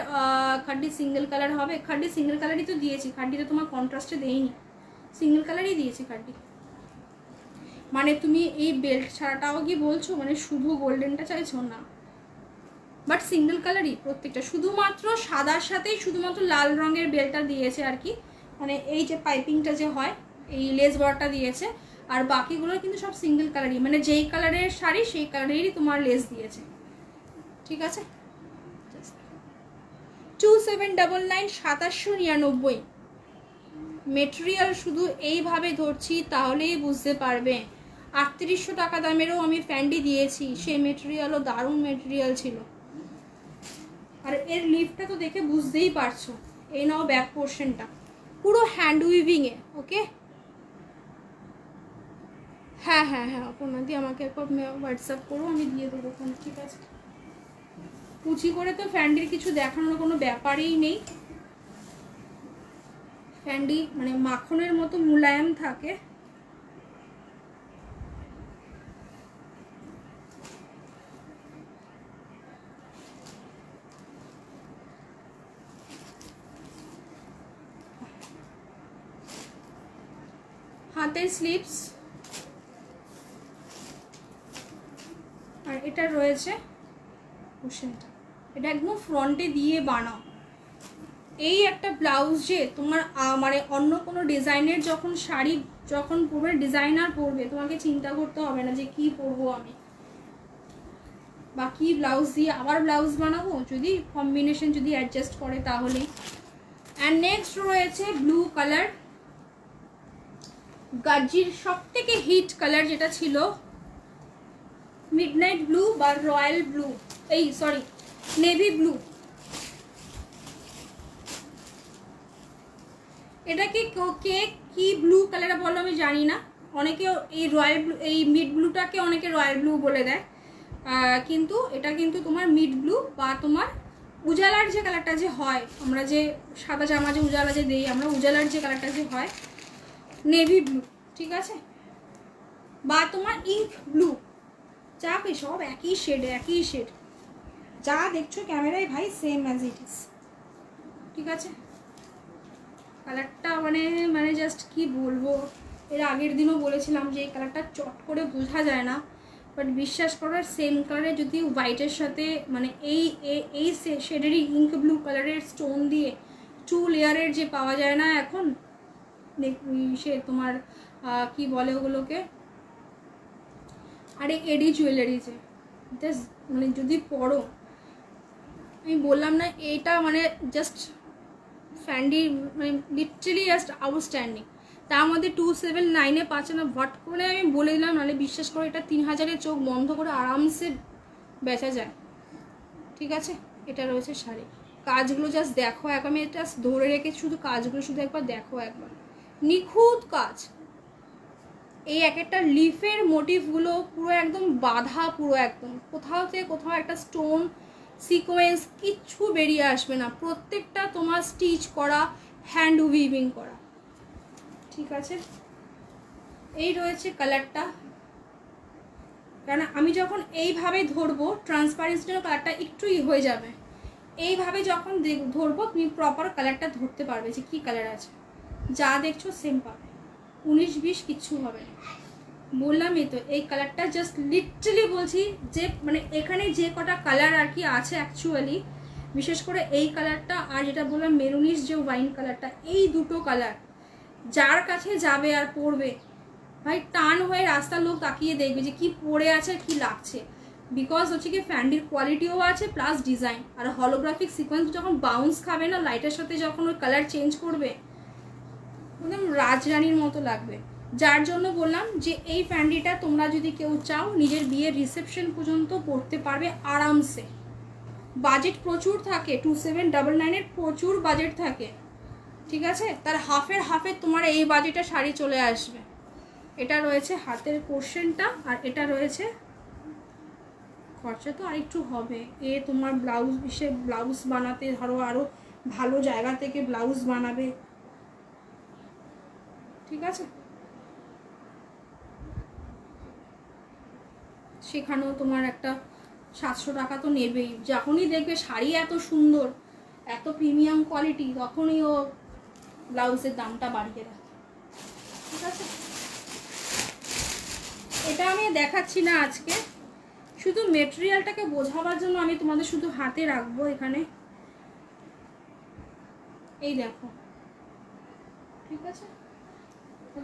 Speaker 1: খাড্ডি সিঙ্গেল কালার হবে, খাড্ডি সিঙ্গেল কালারই তো দিয়েছি, খাড্ডিতে তোমার কন্ট্রাস্টে দেইনি, সিঙ্গেল কালারই দিয়েছি খাড্ডি। মানে তুমি এই বেল্ট ছাড়াটাও কি বলছো মানে শুধু গোল্ডেনটা চাইছো? না, বাট সিঙ্গেল কালারই প্রত্যেকটা, শুধুমাত্র সাদার সাথেই শুধুমাত্র লাল রঙের বেলটা দিয়েছে আর কি, মানে এই যে পাইপিংটা যে হয় এই লেস বর্ডারটা দিয়েছে, আর বাকিগুলো কিন্তু সব সিঙ্গেল কালারই, মানে যেই কালারের শাড়ি সেই কালারেরই তোমার লেস দিয়েছে। ঠিক আছে, 2799, 2799। মেটেরিয়াল শুধু এইভাবে ধরছি তাহলেই বুঝতে পারবে। 3800 টাকা দামেরও আমি ফ্যান্ডি দিয়েছি, সেই মেটেরিয়ালও দারুণ মেটেরিয়াল ছিল। আর এর লিফটা তো দেখে বুঝতেই পারছো। এই নাও ব্যাক পোর্শনটা পুরো হ্যান্ড উইভিংয়ে। ওকে, হ্যাঁ হ্যাঁ হ্যাঁ, অপর্ণাদি আমাকে একবার হোয়াটসঅ্যাপ করো, আমি দিয়ে দেবো ফোন। ঠিক আছে, কুচি করে তো ফ্যান্ডির কিছু দেখানোর কোনো ব্যাপারই নেই। ফ্যান্ডি মানে মাখনের মতো মুলায়ম থাকে। হাতের স্লিভস, আর এটা রয়েছে পোর্শনটা, এটা একদম ফ্রন্টে দিয়ে বানাও। এই একটা ব্লাউজ যে তোমার মানে অন্য কোনো ডিজাইনের যখন শাড়ি যখন পরবে, ডিজাইনার পরবে, তোমাকে চিন্তা করতে হবে না যে কি পরবো আমি, বা কি ব্লাউজ দিয়ে আবার ব্লাউজ বানাবো, যদি কম্বিনেশন যদি অ্যাডজাস্ট করে তাহলেই। অ্যান্ড নেক্সট রয়েছে ব্লু কালার, গাজ্জির সব থেকে হিট কালার যেটা ছিল মিডনাইট ব্লু বা রয়্যাল ব্লু, এই সরি নেভি ব্লু। এটাকে কে কি ব্লু কালারে বলো আমি জানি না, অনেকে এই রয়্যাল ব্লু, এই মিড ব্লুটাকে অনেকে রয়্যাল ব্লু বলে দেয়, কিন্তু এটা কিন্তু তোমার মিড ব্লু বা তোমার উজালার যে কালারটা যে হয়, আমরা যে সাদা জামা যে উজালা যে দিই আমরা, উজালার যে কালারটা যে হয় নেভি ব্লু। ঠিক আছে, বা তোমার ইঙ্ক ব্লু, যা কি সব একই শেড, একই শেড যা দেখছো ক্যামেরায় ভাই সেম অ্যাজ ইট ইজ। ঠিক আছে, কালারটা মানে মানে জাস্ট কি বলবো, এর আগের দিনও বলেছিলাম যে এই কালারটা চট করে বোঝা যায় না, বাট বিশ্বাস করার সেম কালারে যদি হোয়াইটের সাথে মানে এই শেডেরই ইঙ্ক ব্লু কালারের স্টোন দিয়ে 2 লেয়ারের যে পাওয়া যায় না এখন, সে তোমার কি বলে ওগুলোকে, আরে এডি জুয়েলারি যে জাস্ট মানে যদি পরো, আমি বললাম না এটা মানে জাস্ট ফ্যান্ডি মানে লিটারালি জাস্ট আউটস্ট্যান্ডিং। তার মধ্যে 279-এ পাচ্ছে না, ভট করে আমি বলে দিলাম, নাহলে বিশ্বাস করে এটা 3000-এ চোখ বন্ধ করে আরামসে বেচা যায়। ঠিক আছে, এটা রয়েছে শাড়ি, কাজগুলো জাস্ট দেখো এক, আমি এটা ধরে রেখে শুধু কাজগুলো শুধু একবার দেখো, একবার নিখুঁত কাজ। এই এক একটা লিফের মোটিভগুলো পুরো একদম বাঁধা, পুরো একদম কোথাও থেকে কোথাও একটা স্টোন সিকোয়েন্স কিচ্ছু বেরিয়ে আসবে না, প্রত্যেকটা তোমার স্টিচ করা, হ্যান্ড উইভিং করা। ঠিক আছে, এই রয়েছে কালারটা, কারণ আমি যখন এইভাবে ধরবো ট্রান্সপারেন্সির কালারটা একটুই হয়ে যাবে, এইভাবে যখন ধরবো তুমি প্রপার কালারটা ধরতে পারবে যে কী কালার আছে, যা দেখছো সেম পাবে, 19-20 কিচ্ছু হবে না। বললামই তো এই কালারটা জাস্ট লিটারালি বলছি যে মানে এখানে যে কটা কালার আর কি আছে অ্যাকচুয়ালি, বিশেষ করে এই কালারটা আর যেটা বললাম মেরুনিশ যে ওয়াইন কালারটা, এই দুটো কালার যার কাছে যাবে আর পরবে ভাই টান হয়ে রাস্তার লোক তাকিয়ে দেখবে যে কি পরে আছে আর কি লাগছে, বিকজ হচ্ছে কি ফ্যান্ডির কোয়ালিটিও আছে প্লাস ডিজাইন, আর হলোগ্রাফিক সিকোয়েন্স যখন বাউন্স খাবে না লাইটের সাথে যখন ওই কালার চেঞ্জ করবে একদম রাজরানীর মতো লাগবে। যার জন্য বললাম যে এই ফ্যান্ডিটা তোমরা যদি কেউ চাও নিজের বিয়ের রিসেপশন পর্যন্ত পরতে পারবে আরামসে। বাজেট প্রচুর থাকে, 2799-এর প্রচুর বাজেট থাকে। ঠিক আছে, তার হাফের তোমার এই বাজেটে শাড়ি চলে আসবে। এটা রয়েছে হাতের পোর্শনটা, আর এটা রয়েছে খরচা তো আরেকটু হবে, তোমার ব্লাউজ ব্লাউজ বানাতে ধরো আরও ভালো জায়গা থেকে ব্লাউজ বানাবে। ঠিক আছে, সেখানেও তোমার একটা 700 টাকা তো নেবেই। যখনই দেখবে শাড়ি এত সুন্দর, এত প্রিমিয়াম কোয়ালিটি, তখনই ও ব্লাউজের দামটা বাড়িয়ে দেয়। ঠিক আছে, এটা আমি দেখাচ্ছি না আজকে, শুধু মেটেরিয়ালটাকে বোঝাবার জন্য আমি তোমাদের শুধু হাতে রাখবো এখানে, এই দেখো, ঠিক আছে।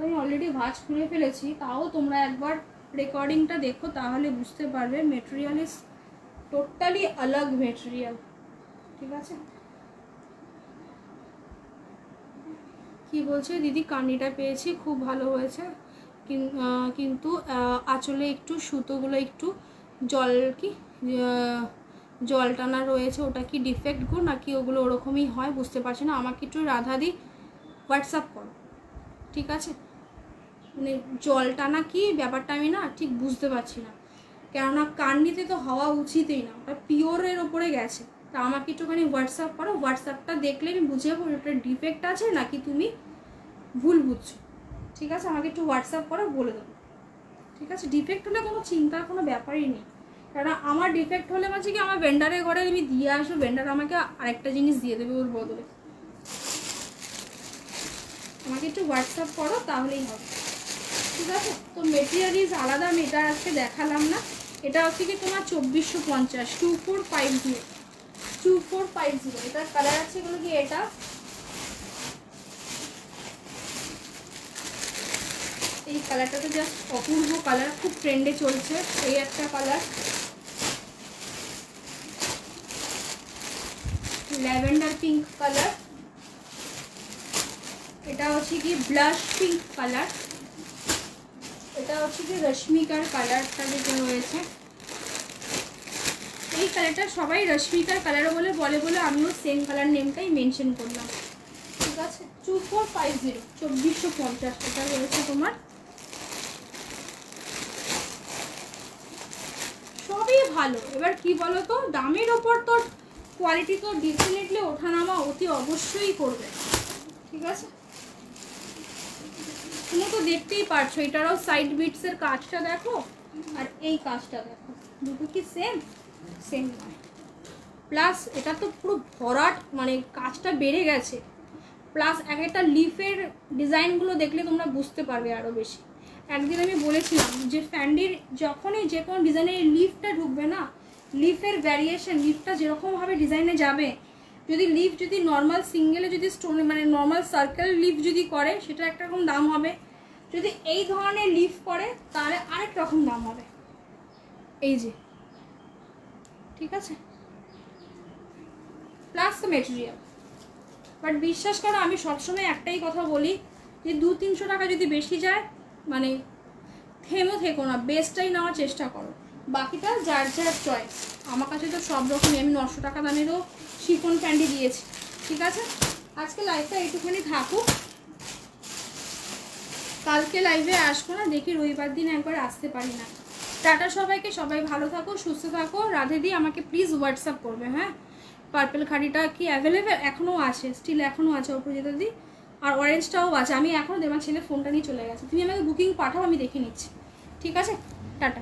Speaker 1: আমি অলরেডি ভাঁজ খুলে ফেলেছি, তাও তোমরা একবার রেকর্ডিংটা দেখো, তাহলে বুঝতে পারবে মেটেরিয়াল ইজ টোটালি আলাগ মেটেরিয়াল, ঠিক আছে। কি বলছে দিদি, কানিটা পেয়েছি, খুব ভালো হয়েছে, কিন্তু আঁচলে একটু সুতোগুলো একটু জল টানা রয়েছে, ওটা কি ডিফেক্ট গো নাকি ওগুলো ওরকমই হয় বুঝতে পারছি না। আমাকে একটু রাধাদি হোয়াটসঅ্যাপ করো, ঠিক আছে। মানে জল টানা কি ব্যাপারটা আমি না ঠিক বুঝতে পারছি না, কেননা কান্নিতে তো হওয়া উচিতই না, ওটা পিওরের ওপরে গেছে। তা আমাকে একটুখানি হোয়াটসঅ্যাপ করো, হোয়াটসঅ্যাপটা দেখলে আমি বুঝে যাবো ওটা ডিফেক্ট আছে নাকি তুমি ভুল বুঝছো, ঠিক আছে। আমাকে একটু হোয়াটসঅ্যাপ করো, বলে দেবো, ঠিক আছে। ডিফেক্ট হলে কোনো চিন্তার কোনো ব্যাপারই নেই, কারণ আমার ডিফেক্ট হলে বলছে কি আমার ভেন্ডারের ঘরে আমি দিয়ে আসবো, ভেন্ডার আমাকে আরেকটা জিনিস দিয়ে দেবে ওর বদলে। আমাকে একটু হোয়াটসঅ্যাপ করো তাহলেই হবে, ঠিক আছে। তো মেটেরিয়ালিজ আলাদা আমি এটা আজকে দেখালাম না। এটা হচ্ছে কি তোমার 2450, 2450, এটার কালার আছে এগুলো কি, এটা এই কালারটা তো জাস্ট অপূর্ব কালার, খুব ট্রেন্ডে চলছে। এই একটা কালার ল্যাভেন্ডার পিঙ্ক কালার, এটা হচ্ছে কি ব্লাশ পিঙ্ক কালার, এটা হচ্ছে কি রশ্মিকার কালারটা যেটা রয়েছে, এই কালারটা সবাই রশ্মিকার কালার বলে আমিও সেম কালার নেমটাই মেনশন করলাম, ঠিক আছে। 2450, 2450 এটা রয়েছে তোমার। সবই ভালো, এবার কি বলো তো, দামের ওপর তো কোয়ালিটি তো ডেফিনেটলি ওঠানামা অতি অবশ্যই করবে, ঠিক আছে। তুমি তো দেখতেই পারছো, এটারও সাইড বিটসের কাজটা দেখো আর এই কাজটা দেখো, দুটো কি সেম নয়। প্লাস এটা তো পুরো ভরাট, মানে কাজটা বেড়ে গেছে, প্লাস এক একটা লিফের ডিজাইনগুলো দেখলে তোমরা বুঝতে পারবে আরও বেশি। একদিন আমি বলেছিলাম যে ফ্যান্ডির যখনই যে কোনো ডিজাইনের লিফটা ঢুকবে না, লিফের ভ্যারিয়েশন, লিফটা যেরকমভাবে ডিজাইনে যাবে, যদি নর্মাল সিঙ্গেলে যদি স্টোন মানে নর্মাল সার্কেল লিফ যদি করে সেটা একটা রকম দাম হবে, যদি এই ধরনের লিফ করে তাহলে আরেক রকম দাম হবে, এই যে, ঠিক আছে। প্লাস দ্য মেটেরিয়াল, বাট বিশ্বাস করো আমি সবসময় একটাই কথা বলি যে 200-300 টাকা যদি বেশি যায় মানে থেকো না, বেস্টটাই নেওয়ার চেষ্টা করো, বাকিটা যার চয়েস। আমার কাছে তো সব রকমই, আমি 900 টাকা দামেরও শিফন প্যান্টি দিয়েছি, ঠিক আছে। আজকে লাইভটা এইটুখানি থাকুক, কালকে লাইভে আসবো না, দেখি রবিবার দিন একবার আসতে পারি না। টাটা সবাইকে, সবাই ভালো থাকো, সুস্থ থাকো। রাধেদি আমাকে প্লিজ হোয়াটসঅ্যাপ করবে, হ্যাঁ। পার্পেল শাড়িটা কি অ্যাভেলেবেল এখনও আছে, স্টিল এখনও আছে অপরাজিতা দি, আর অরেঞ্জটাও আছে। আমি এখনও আমার ছেলে ফোনটা নিয়ে চলে গেছে, তুমি আমাকে বুকিং পাঠাও, আমি দেখে নিচ্ছি, ঠিক আছে। টাটা।